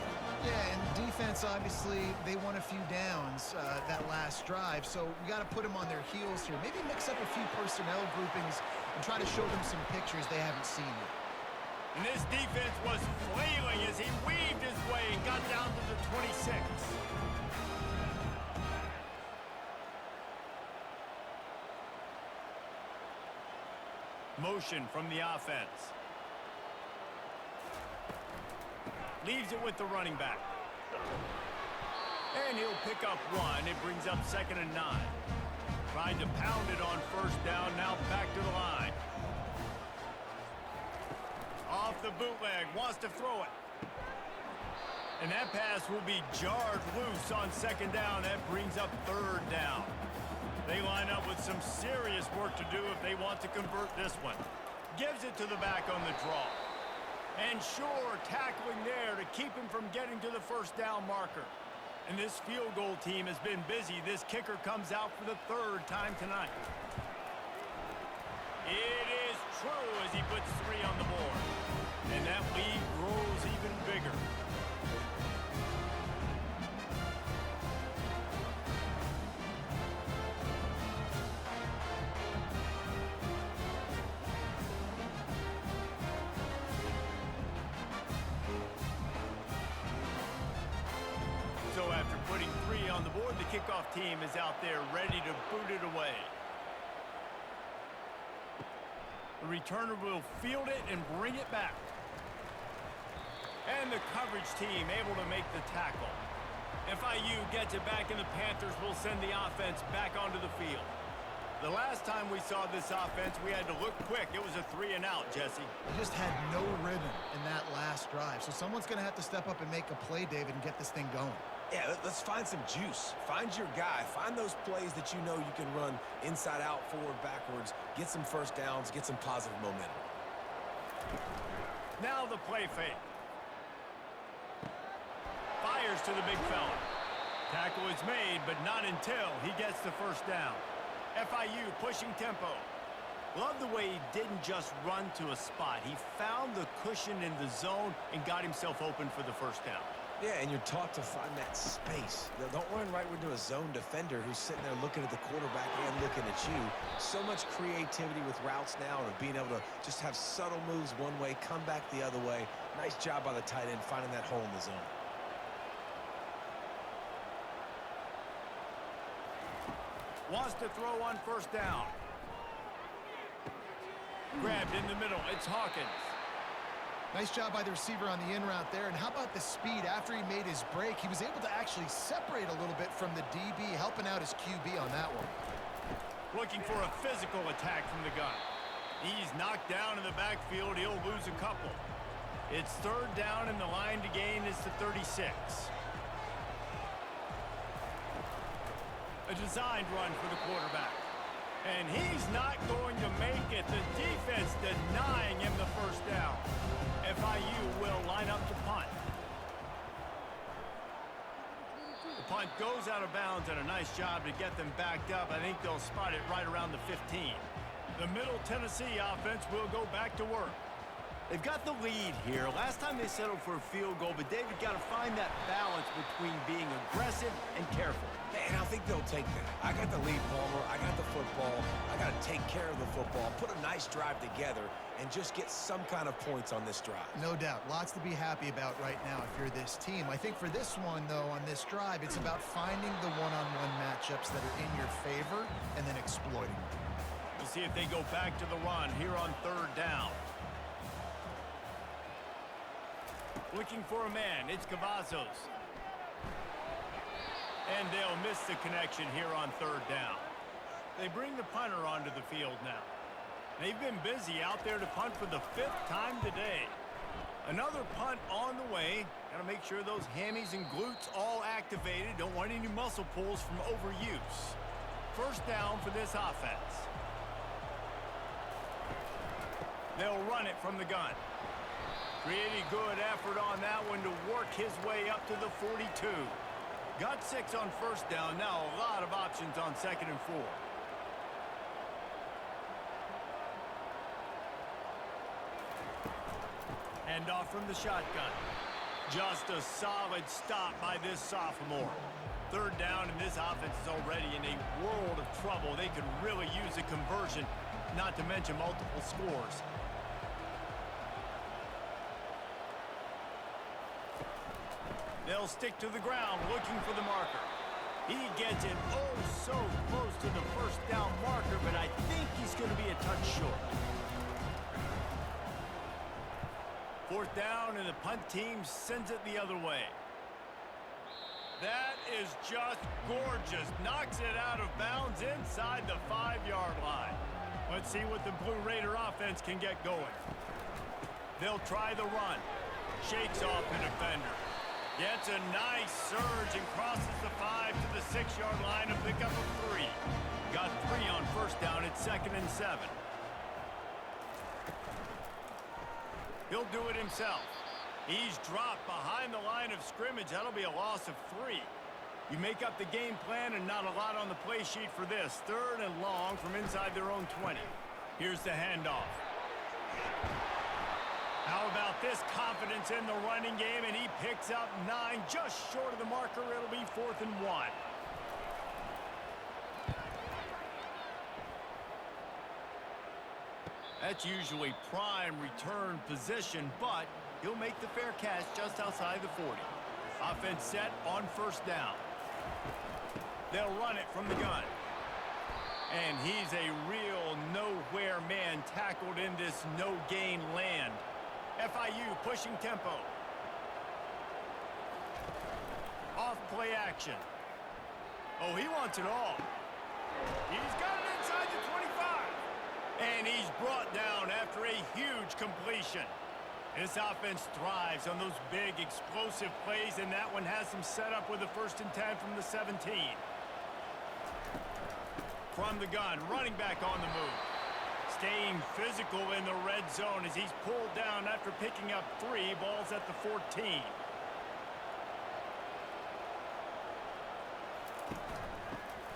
Yeah, and defense, obviously, they won a few downs that last drive, so we got to put them on their heels here. Maybe mix up a few personnel groupings and try to show them some pictures they haven't seen yet. And this defense was flailing as he weaved his way and got down to the 26. Motion from the offense. Leaves it with the running back. And he'll pick up 1. It brings up 2nd and 9. Trying to pound it on first down. Now back to the line. Off the bootleg. Wants to throw it. And that pass will be jarred loose on 2nd down. That brings up 3rd down. They line up with some serious work to do if they want to convert this one. Gives it to the back on the draw. And sure, tackling there to keep him from getting to the first down marker. And this field goal team has been busy. This kicker comes out for the 3rd time tonight. It is true as he puts 3 on the board. And that lead grows even bigger. So after putting 3 on the board, the kickoff team is out there ready to boot it away. The returner will field it and bring it back. And the coverage team able to make the tackle. FIU gets it back, and the Panthers will send the offense back onto the field. The last time we saw this offense, we had to look quick. It was a 3-and-out, Jesse. They just had no rhythm in that last drive. So someone's going to have to step up and make a play, David, and get this thing going. Yeah, let's find some juice. Find your guy. Find those plays that you know you can run inside out, forward, backwards. Get some first downs. Get some positive momentum. Now the play fake. Fires to the big fella. Tackle is made, but not until he gets the first down. FIU pushing tempo. Love the way he didn't just run to a spot. He found the cushion in the zone and got himself open for the first down. Yeah, and you're taught to find that space. Now, don't run right into a zone defender who's sitting there looking at the quarterback and looking at you. So much creativity with routes now and being able to just have subtle moves one way, come back the other way. Nice job by the tight end finding that hole in the zone. Wants to throw on first down. Grabbed in the middle. It's Hawkins. Nice job by the receiver on the in route there. And how about the speed after he made his break? He was able to actually separate a little bit from the DB, helping out his QB on that one. Looking for a physical attack from the gun. He's knocked down in the backfield. He'll lose a couple. It's third down, and the line to gain is to 36. A designed run for the quarterback. And he's not going to make it. The defense denying him the first down. FIU will line up to punt. The punt goes out of bounds, and a nice job to get them backed up. I think they'll spot it right around the 15. The Middle Tennessee offense will go back to work. They've got the lead here. Last time they settled for a field goal, but David got to find that balance between being aggressive and careful. And I think they'll take that. I got the lead, Palmer. I got the football. I got to take care of the football, put a nice drive together, and just get some kind of points on this drive. No doubt. Lots to be happy about right now if you're this team. I think for this one, though, on this drive, it's about finding the one-on-one matchups that are in your favor and then exploiting them. We'll see if they go back to the run here on third down. Looking for a man. It's Cavazos. And they'll miss the connection here on third down. They bring the punter onto the field now. They've been busy out there to punt for the 5th time today. Another punt on the way. Got to make sure those hammies and glutes all activated. Don't want any muscle pulls from overuse. First down for this offense. They'll run it from the gun. Pretty good effort on that one to work his way up to the 42. Got 6 on first down. Now a lot of options on 2nd and 4. Handoff from the shotgun. Just a solid stop by this sophomore. Third down, and this offense is already in a world of trouble. They could really use a conversion, not to mention multiple scores. They'll stick to the ground looking for the marker. He gets it oh so close to the first down marker, but I think he's going to be a touch short. Fourth down, and the punt team sends it the other way. That is just gorgeous. Knocks it out of bounds inside the 5-yard line. Let's see what the Blue Raider offense can get going. They'll try the run. Shakes off the defender. Gets a nice surge and crosses the 5 to the 6-yard line to pick up a 3. Got 3 on first down at 2nd and 7. He'll do it himself. He's dropped behind the line of scrimmage. That'll be a loss of 3. You make up the game plan and not a lot on the play sheet for this. Third and long from inside their own 20. Here's the handoff. How about this confidence in the running game, and he picks up 9, just short of the marker. It'll be 4th and 1. That's usually prime return position, but he'll make the fair catch just outside the 40. Offense set on first down. They'll run it from the gun. And he's a real nowhere man tackled in this no-gain land. FIU pushing tempo. Off play action. Oh, he wants it all. He's got it inside the 25. And he's brought down after a huge completion. This offense thrives on those big, explosive plays, and that one has them set up with a 1st and 10 from the 17. From the gun, running back on the move. Staying physical in the red zone as he's pulled down after picking up 3 balls at the 14.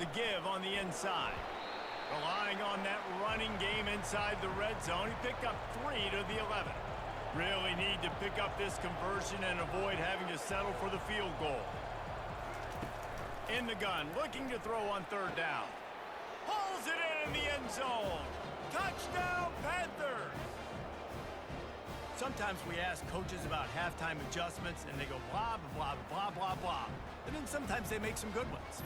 The give on the inside. Relying on that running game inside the red zone, he picked up 3 to the 11. Really need to pick up this conversion and avoid having to settle for the field goal. In the gun, looking to throw on 3rd down. Hauls it in the end zone. Touchdown, Panthers! Sometimes we ask coaches about halftime adjustments, and they go blah, blah, blah, blah, blah. And then sometimes they make some good ones.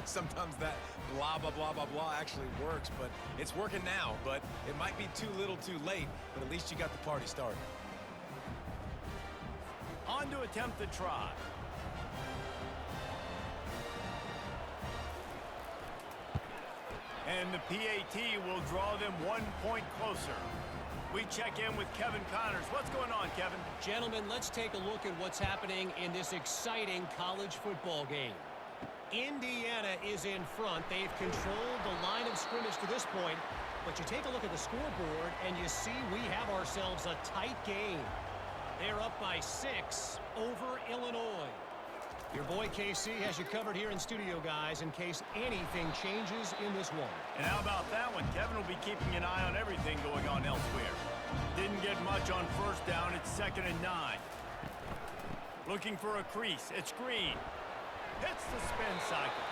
Sometimes that blah, blah, blah, blah, blah actually works, but it's working now. But it might be too little too late, but at least you got the party started. On to attempt the try. And the PAT will draw them 1 point closer. We check in with Kevin Connors. What's going on, Kevin? Gentlemen, let's take a look at what's happening in this exciting college football game. Indiana is in front. They've controlled the line of scrimmage to this point. But you take a look at the scoreboard, and you see we have ourselves a tight game. They're up by 6 over Illinois. Your boy KC has you covered here in studio, guys, in case anything changes in this one. And how about that one? Kevin will be keeping an eye on everything going on elsewhere. Didn't get much on 1st down. It's 2nd and 9. Looking for a crease. It's Green. Hits the spin cycle.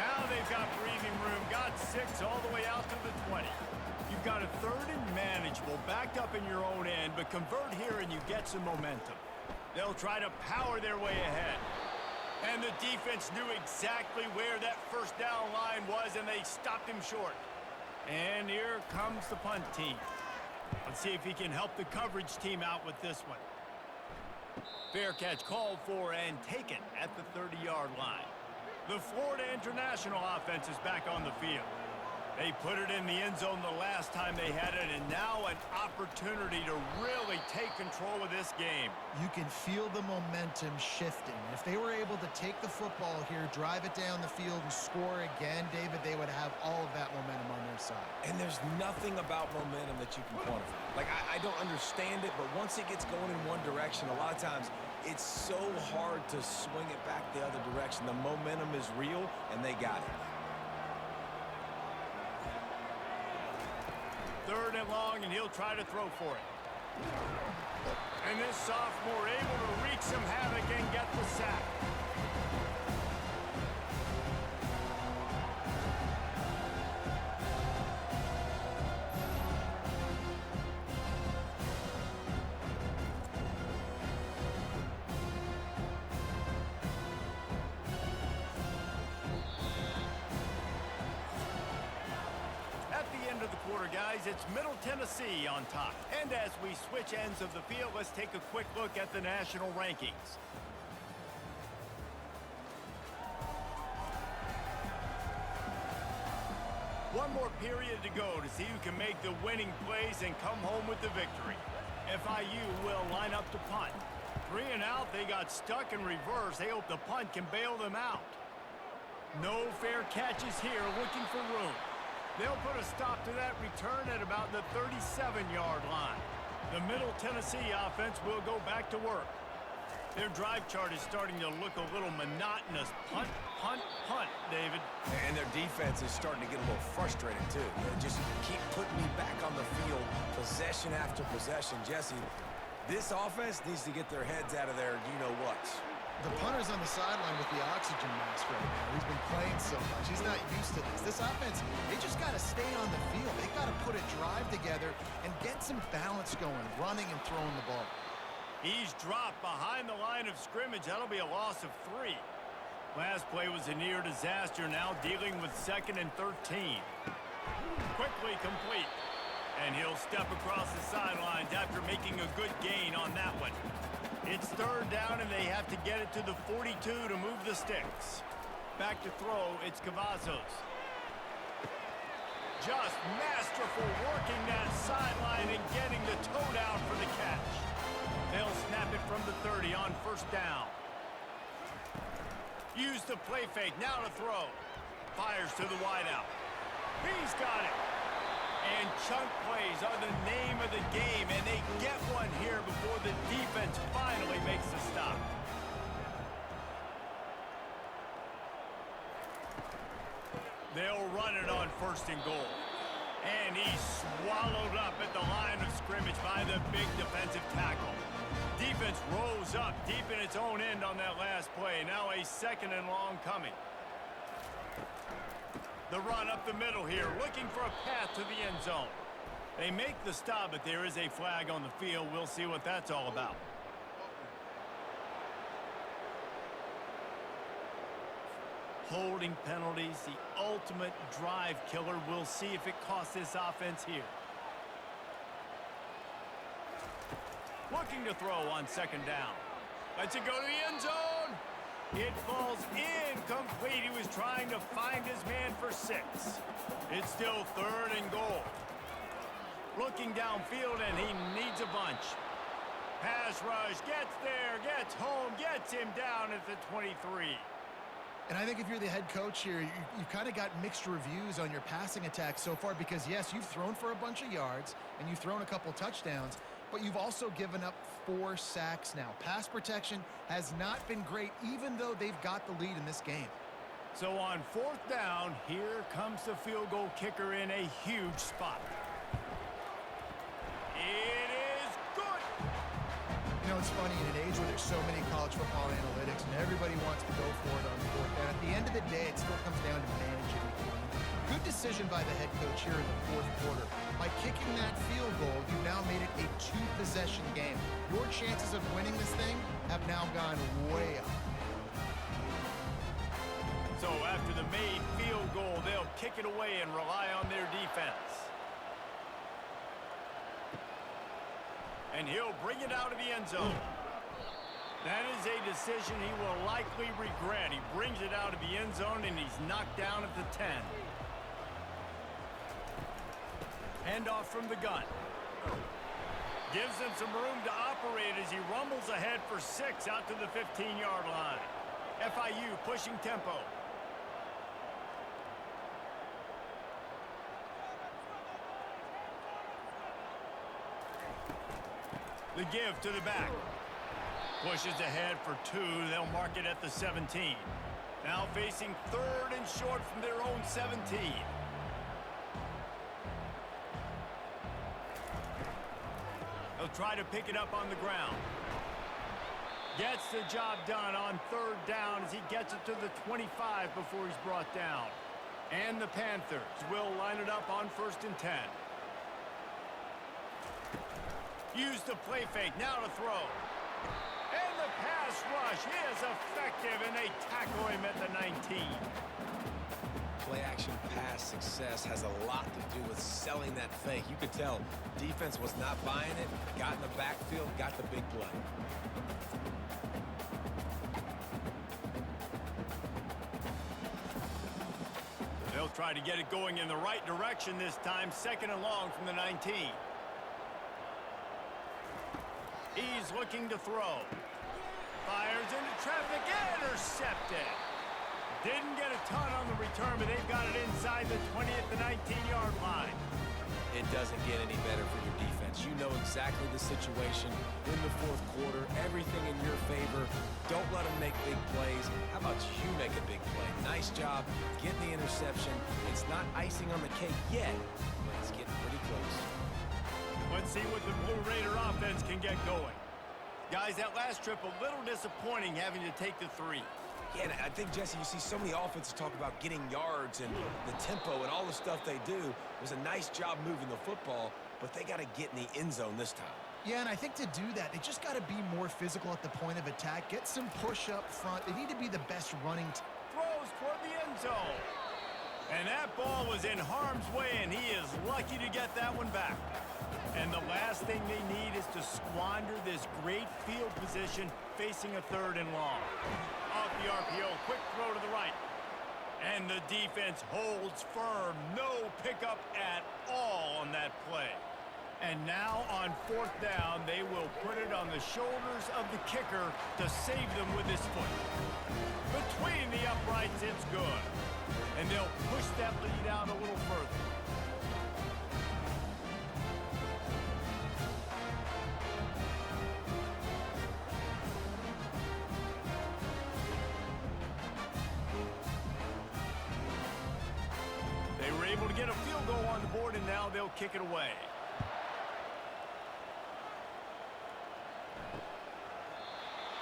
Now they've got breathing room. Got 6 all the way out to the 20. You've got a 3rd and manageable backed up in your own end, but convert here and you get some momentum. They'll try to power their way ahead. And the defense knew exactly where that 1st down line was, and they stopped him short. And here comes the punt team. Let's see if he can help the coverage team out with this one. Fair catch called for and taken at the 30-yard line. The Florida International offense is back on the field. They put it in the end zone the last time they had it, and now an opportunity to really take control of this game. You can feel the momentum shifting. If they were able to take the football here, drive it down the field, and score again, David, they would have all of that momentum on their side. And there's nothing about momentum that you can quantify. Like, I don't understand it, but once it gets going in one direction, a lot of times it's so hard to swing it back the other direction. The momentum is real, and they got it. 3rd and long, and he'll try to throw for it. And this sophomore able to wreak some havoc and get the sack. Guys, it's Middle Tennessee on top. And as we switch ends of the field, let's take a quick look at the national rankings. One more period to go to see who can make the winning plays and come home with the victory. FIU will line up to punt. 3 and out, they got stuck in reverse. They hope the punt can bail them out. No fair catches here, looking for room. They'll put a stop to that return at about the 37-yard line. The Middle Tennessee offense will go back to work. Their drive chart is starting to look a little monotonous. Punt, punt, punt, David. And their defense is starting to get a little frustrated, too. They just keep putting me back on the field, possession after possession. Jesse, this offense needs to get their heads out of their you-know-whats. The punter's on the sideline with the oxygen mask right now. He's been playing so much. He's not used to this. This offense, they just got to stay on the field. They got to put a drive together and get some balance going, running and throwing the ball. He's dropped behind the line of scrimmage. That'll be a loss of 3. Last play was a near disaster. Now dealing with 2nd and 13. Quickly complete. And he'll step across the sidelines after making a good gain on that one. It's third down, and they have to get it to the 42 to move the sticks. Back to throw, it's Cavazos. Just masterful working that sideline and getting the toe down for the catch. They'll snap it from the 30 on first down. Use the play fake, now to throw. Fires to the wideout. He's got it. And chunk plays are the name of the game, and they get one here before the defense finally makes the stop. They'll run it on first and goal. And he's swallowed up at the line of scrimmage by the big defensive tackle. Defense rose up deep in its own end on that last play. Now a second and long coming. The run up the middle here, looking for a path to the end zone. They make the stop, but there is a flag on the field. We'll see what that's all about. Holding penalties, the ultimate drive killer. We'll see if it costs this offense here. Looking to throw on second down. Lets it go to the end zone. It falls incomplete. He was trying to find his man for 6. It's still third and goal. Looking downfield, and he needs a bunch. Pass rush, gets there, gets home, gets him down at the 23. And I think if you're the head coach here, you've kind of got mixed reviews on your passing attack so far because, yes, you've thrown for a bunch of yards and you've thrown a couple touchdowns, but you've also given up 4 sacks now. Pass protection has not been great, even though they've got the lead in this game. So on fourth down, here comes the field goal kicker in a huge spot. It is good. You know, it's funny, in an age where there's so many college football analytics and everybody wants to go for it on fourth down, at the end of the day, it still comes down to managing the game. Good decision by the head coach here in the fourth quarter. By kicking that field goal, you've now made it a 2-possession game. Your chances of winning this thing have now gone way up. So after the made field goal, they'll kick it away and rely on their defense. And he'll bring it out of the end zone. That is a decision he will likely regret. He brings it out of the end zone, and he's knocked down at the 10. Handoff from the gun. Gives him some room to operate as he rumbles ahead for 6 out to the 15-yard line. FIU pushing tempo. The give to the back. Pushes ahead for 2. They'll mark it at the 17. Now facing third and short from their own 17. They'll try to pick it up on the ground. Gets the job done on third down as he gets it to the 25 before he's brought down. And the Panthers will line it up on first and 10. Use the play fake, now to throw. And the pass rush is effective, and they tackle him at the 19. Play-action pass success has a lot to do with selling that fake. You could tell defense was not buying it, got in the backfield, got the big play. They'll try to get it going in the right direction this time, second and long from the 19. He's looking to throw. Fires into traffic, intercepted. Didn't get a ton on the return, but they've got it inside the 20 at the 19-yard line. It doesn't get any better for your defense. You know exactly the situation in the fourth quarter. Everything in your favor. Don't let them make big plays. How about you make a big play? Nice job getting the interception. It's not icing on the cake yet, but it's getting pretty close. Let's see what the Blue Raider offense can get going. Guys, that last trip a little disappointing having to take the 3. Yeah, and I think, Jesse, you see so many offenses talk about getting yards and the tempo and all the stuff they do. It was a nice job moving the football, but they got to get in the end zone this time. Yeah, and I think to do that, they just got to be more physical at the point of attack, get some push up front. They need to be the best running team. Throws toward the end zone. And that ball was in harm's way, and he is lucky to get that one back. And the last thing they need is to squander this great field position facing a 3rd and long. Off the RPO, quick throw to the right. And the defense holds firm. No pickup at all on that play. And now on 4th down, they will put it on the shoulders of the kicker to save them with his foot. Between the uprights, it's good. And they'll push that lead out a little further. They were able to get a field goal on the board, and now they'll kick it away.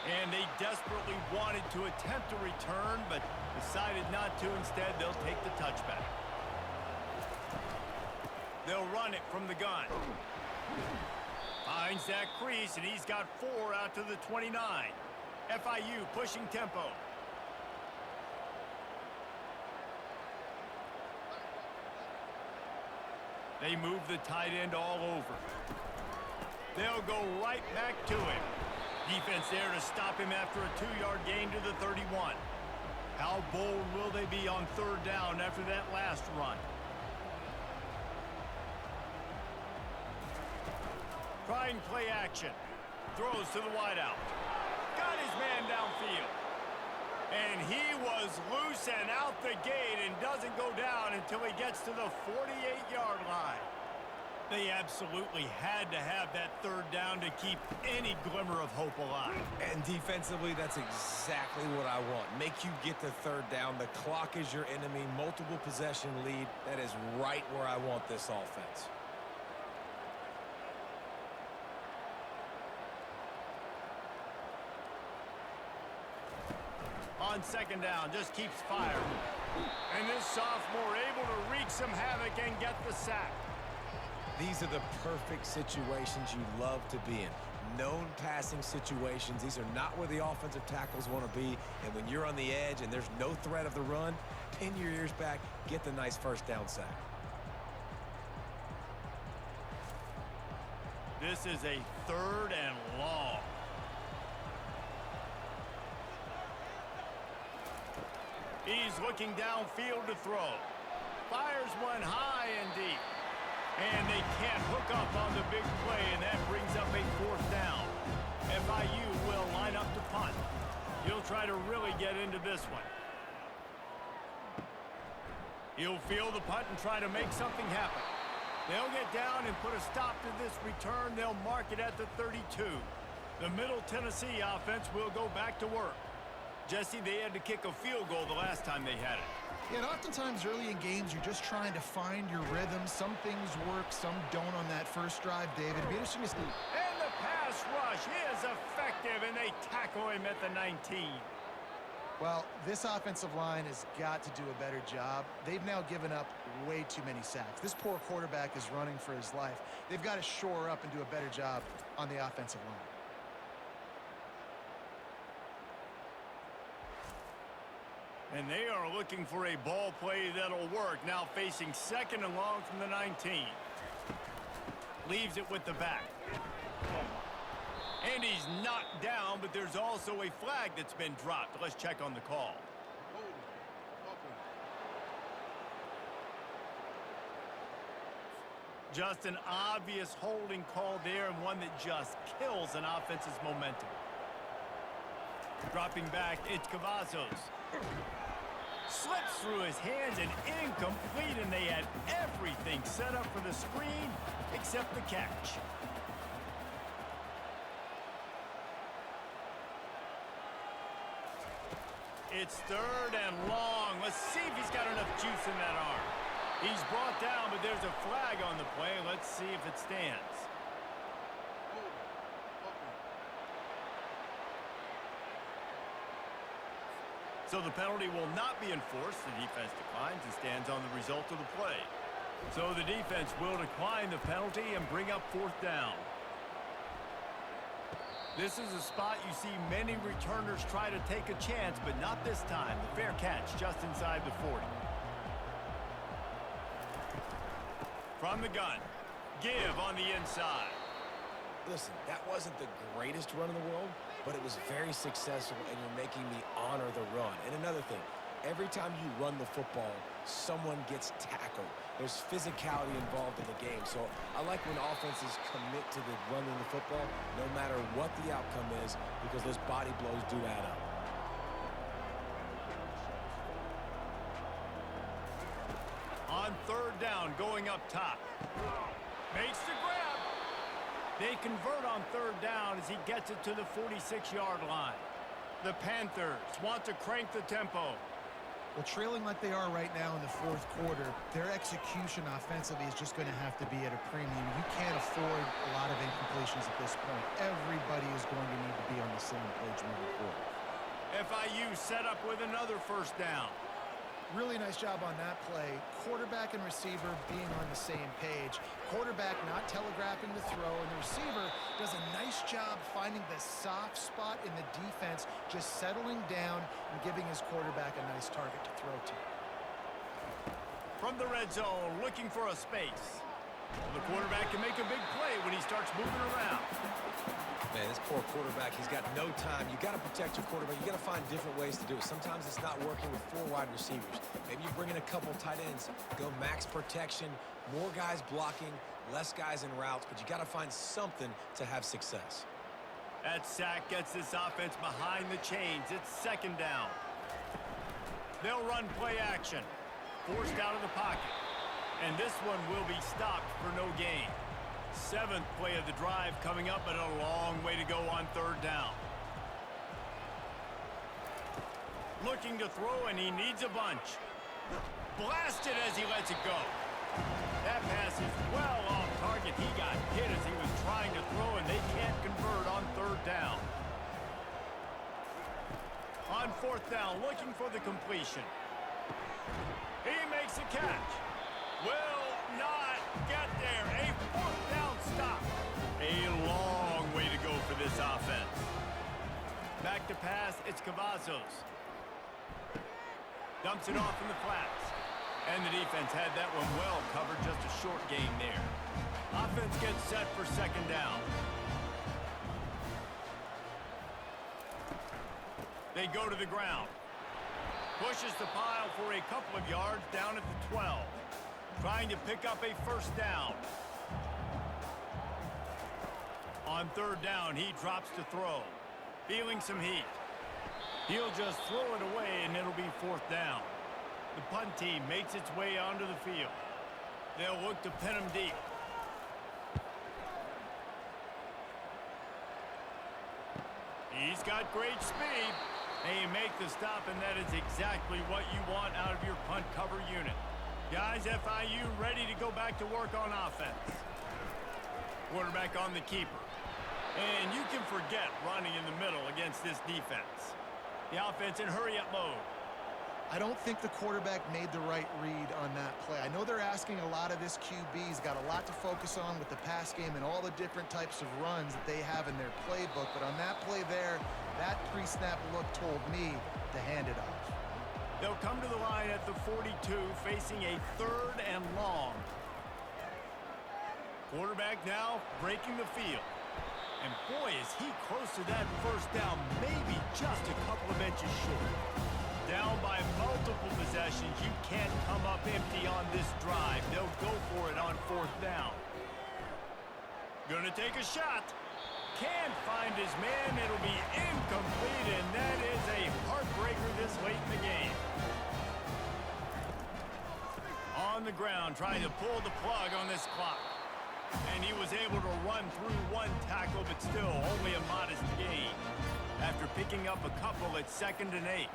And they desperately wanted to attempt a return, but decided not to. Instead, they'll take the touchback. They'll run it from the gun. Finds that crease, and he's got 4 out to the 29. FIU pushing tempo. They move the tight end all over. They'll go right back to him. Defense there to stop him after a 2-yard gain to the 31. How bold will they be on 3rd down after that last run? Trying play action. Throws to the wideout. Got his man downfield. And he was loose and out the gate and doesn't go down until he gets to the 48-yard line. They absolutely had to have that 3rd down to keep any glimmer of hope alive. And defensively, that's exactly what I want. Make you get the 3rd down. The clock is your enemy. Multiple possession lead. That is right where I want this offense. On 2nd down, just keeps firing. And this sophomore able to wreak some havoc and get the sack. These are the perfect situations you love to be in. Known passing situations. These are not where the offensive tackles want to be. And when you're on the edge and there's no threat of the run, pin your ears back, get the nice 1st down sack. This is a 3rd and long. He's looking downfield to throw. Fires one high and deep. And they can't hook up on the big play, and that brings up a 4th down. FIU will line up to punt. He'll try to really get into this one. He'll field the punt and try to make something happen. They'll get down and put a stop to this return. They'll mark it at the 32. The Middle Tennessee offense will go back to work. Jesse, they had to kick a field goal the last time they had it. Yeah, and oftentimes early in games, you're just trying to find your rhythm. Some things work, some don't on that first drive, David. It'd be interesting to see. And the pass rush is effective, and they tackle him at the 19. Well, this offensive line has got to do a better job. They've now given up way too many sacks. This poor quarterback is running for his life. They've got to shore up and do a better job on the offensive line. And they are looking for a ball play that'll work. Now facing 2nd and long from the 19. Leaves it with the back. And he's knocked down, but there's also a flag that's been dropped. Let's check on the call. Just an obvious holding call there, and one that just kills an offense's momentum. Dropping back, it's Cavazos. Slips through his hands and incomplete, and they had everything set up for the screen except the catch. It's 3rd and long. Let's see if he's got enough juice in that arm. He's brought down, but there's a flag on the play. Let's see if it stands. So the penalty will not be enforced. The defense declines and stands on the result of the play. So the defense will decline the penalty and bring up 4th down. This is a spot you see many returners try to take a chance, but not this time. The fair catch just inside the 40. From the gun, give on the inside. Listen, that wasn't the greatest run in the world, but it was very successful, and you're making me honor the run. And another thing, every time you run the football, someone gets tackled. There's physicality involved in the game. So I like when offenses commit to the running the football, no matter what the outcome is, because those body blows do add up. On third down, going up top. Makes the grab. They convert on third down as he gets it to the 46-yard line. The Panthers want to crank the tempo. Well, trailing like they are right now in the fourth quarter, their execution offensively is just going to have to be at a premium. You can't afford a lot of incompletions at this point. Everybody is going to need to be on the same page moving forward. FIU set up with another first down. Really nice job on that play. Quarterback and receiver being on the same page. Quarterback not telegraphing the throw, and the receiver does a nice job finding the soft spot in the defense, just settling down and giving his quarterback a nice target to throw to. From the red zone, looking for a space. The quarterback can make a big play when he starts moving around. Man, this poor quarterback, he's got no time. You got to protect your quarterback. You got to find different ways to do it. Sometimes it's not working with 4 wide receivers. Maybe you bring in a couple tight ends, go max protection, more guys blocking, less guys in routes, but you got to find something to have success. That sack gets this offense behind the chains. It's second down. They'll run play action. Forced out of the pocket. And this one will be stopped for no gain. 7th play of the drive coming up, but a long way to go on third down. Looking to throw, and he needs a bunch. Blasted as he lets it go. That pass is well off target. He got hit as he was trying to throw, and they can't convert on third down. On fourth down, looking for the completion. He makes a catch. Will not get there. A fourth down stop. A long way to go for this offense. Back to pass, it's Cavazos. Dumps it off in the flats. And the defense had that one well covered, just a short gain there. Offense gets set for second down. They go to the ground. Pushes the pile for a couple of yards down at the 12. Trying to pick up a first down. On third down, he drops to throw. Feeling some heat. He'll just throw it away, and it'll be fourth down. The punt team makes its way onto the field. They'll look to pin him deep. He's got great speed. They make the stop, and that is exactly what you want out of your punt cover unit. Guys, FIU ready to go back to work on offense. Quarterback on the keeper. And you can forget running in the middle against this defense. The offense in hurry-up mode. I don't think the quarterback made the right read on that play. I know they're asking a lot of this QB. He's got a lot to focus on with the pass game and all the different types of runs that they have in their playbook. But on that play there, that pre-snap look told me to hand it off. They'll come to the line at the 42, facing a third and long. Quarterback now breaking the field. And boy, is he close to that first down, maybe just a couple of inches short. Down by multiple possessions, you can't come up empty on this drive. They'll go for it on fourth down. Gonna take a shot. Can't find his man. It'll be incomplete, and that is a heartbreaker this late in the game. On the ground, trying to pull the plug on this clock. And he was able to run through one tackle, but still only a modest gain. After picking up a couple at 2nd and 8.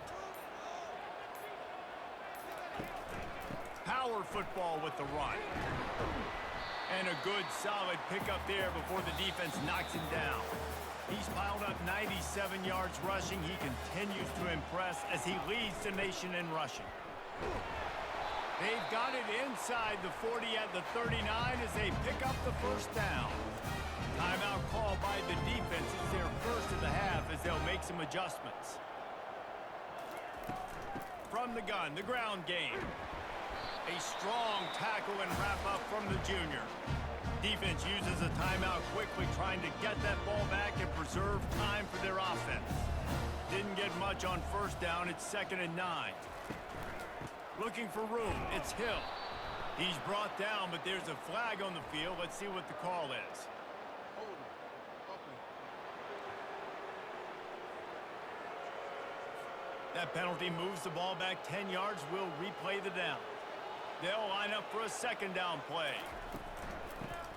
Power football with the run. And a good solid pickup there before the defense knocks him down. He's piled up 97 yards rushing. He continues to impress as he leads the nation in rushing. They've got it inside the 40 at the 39 as they pick up the first down. Timeout called by the defense. It's their first of the half as they'll make some adjustments. From the gun, the ground game. A strong tackle and wrap up from the junior. Defense uses a timeout quickly, trying to get that ball back and preserve time for their offense. Didn't get much on first down. It's 2nd and 9. Looking for room. It's Hill. He's brought down, but there's a flag on the field. Let's see what the call is. Hold him. Okay. That penalty moves the ball back 10 yards. We'll replay the down. They'll line up for a 2nd down play.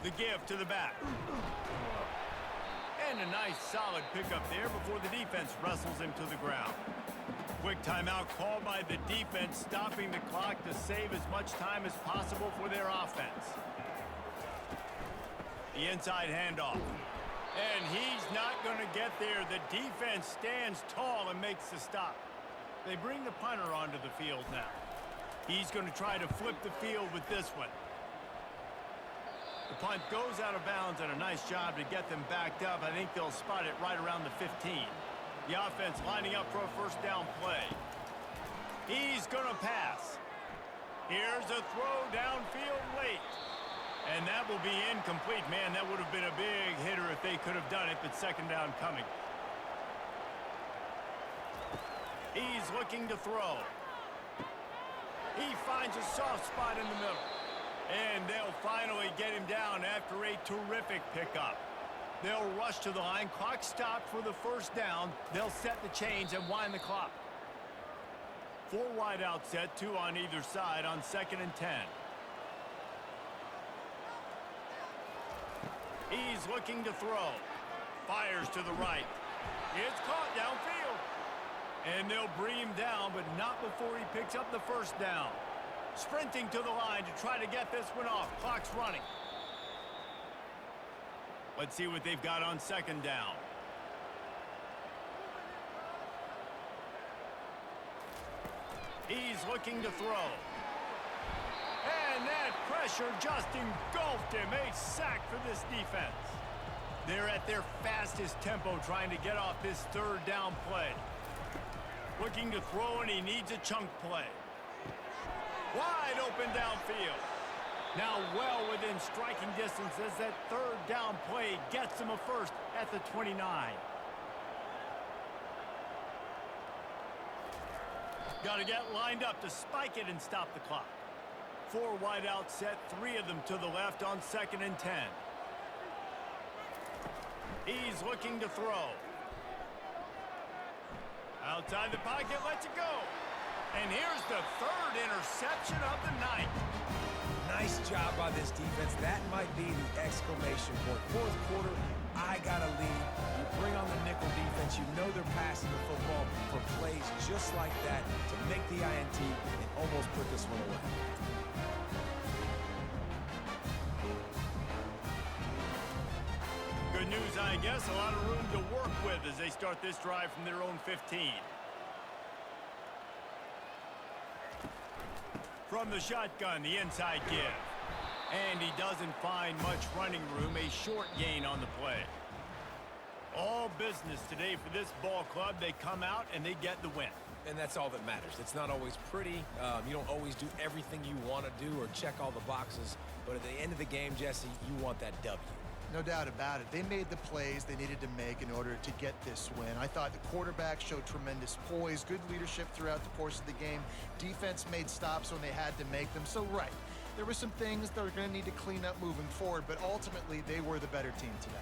The give to the back. And a nice solid pickup there before the defense wrestles him to the ground. Quick timeout called by the defense, stopping the clock to save as much time as possible for their offense. The inside handoff. And he's not going to get there. The defense stands tall and makes the stop. They bring the punter onto the field now. He's going to try to flip the field with this one. The punt goes out of bounds, and a nice job to get them backed up. I think they'll spot it right around the 15. The offense lining up for a 1st down play. He's going to pass. Here's a throw downfield late. And that will be incomplete. Man, that would have been a big hitter if they could have done it, but 2nd down coming. He's looking to throw. He finds a soft spot in the middle. And they'll finally get him down after a terrific pickup. They'll rush to the line. Clock stopped for the 1st down. They'll set the chains and wind the clock. 4 wide out set, 2 on either side on 2nd and 10. He's looking to throw. Fires to the right. It's caught downfield. And they'll bring him down, but not before he picks up the 1st down. Sprinting to the line to try to get this one off. Clock's running. Let's see what they've got on 2nd down. He's looking to throw. And that pressure just engulfed him. A sack for this defense. They're at their fastest tempo trying to get off this 3rd down play. Looking to throw, and he needs a chunk play. Wide open downfield. Now well within striking distance as that 3rd down play gets him a 1st at the 29. Got to get lined up to spike it and stop the clock. 4 wide out set, 3 of them to the left on 2nd and 10. He's looking to throw. Outside the pocket, lets it go. And here's the 3rd interception of the night. Nice job by this defense. That might be the exclamation point. 4th quarter, I got a lead. You bring on the nickel defense. You know they're passing the football for plays just like that to make the INT and almost put this one away. Good news, I guess. A lot of room to work with as they start this drive from their own 15. From the shotgun, the inside give. And he doesn't find much running room. A short gain on the play. All business today for this ball club. They come out and they get the win. And that's all that matters. It's not always pretty. You don't always do everything you want to do or check all the boxes. But at the end of the game, Jesse, you want that W. No doubt about it. They made the plays they needed to make in order to get this win. I thought the quarterback showed tremendous poise, good leadership throughout the course of the game. Defense made stops when they had to make them. So, right, there were some things that are going to need to clean up moving forward, but ultimately they were the better team today.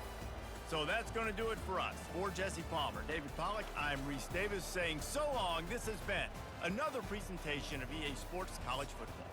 So that's going to do it for us. For Jesse Palmer, David Pollack, I'm Reese Davis saying so long. This has been another presentation of EA Sports College Football.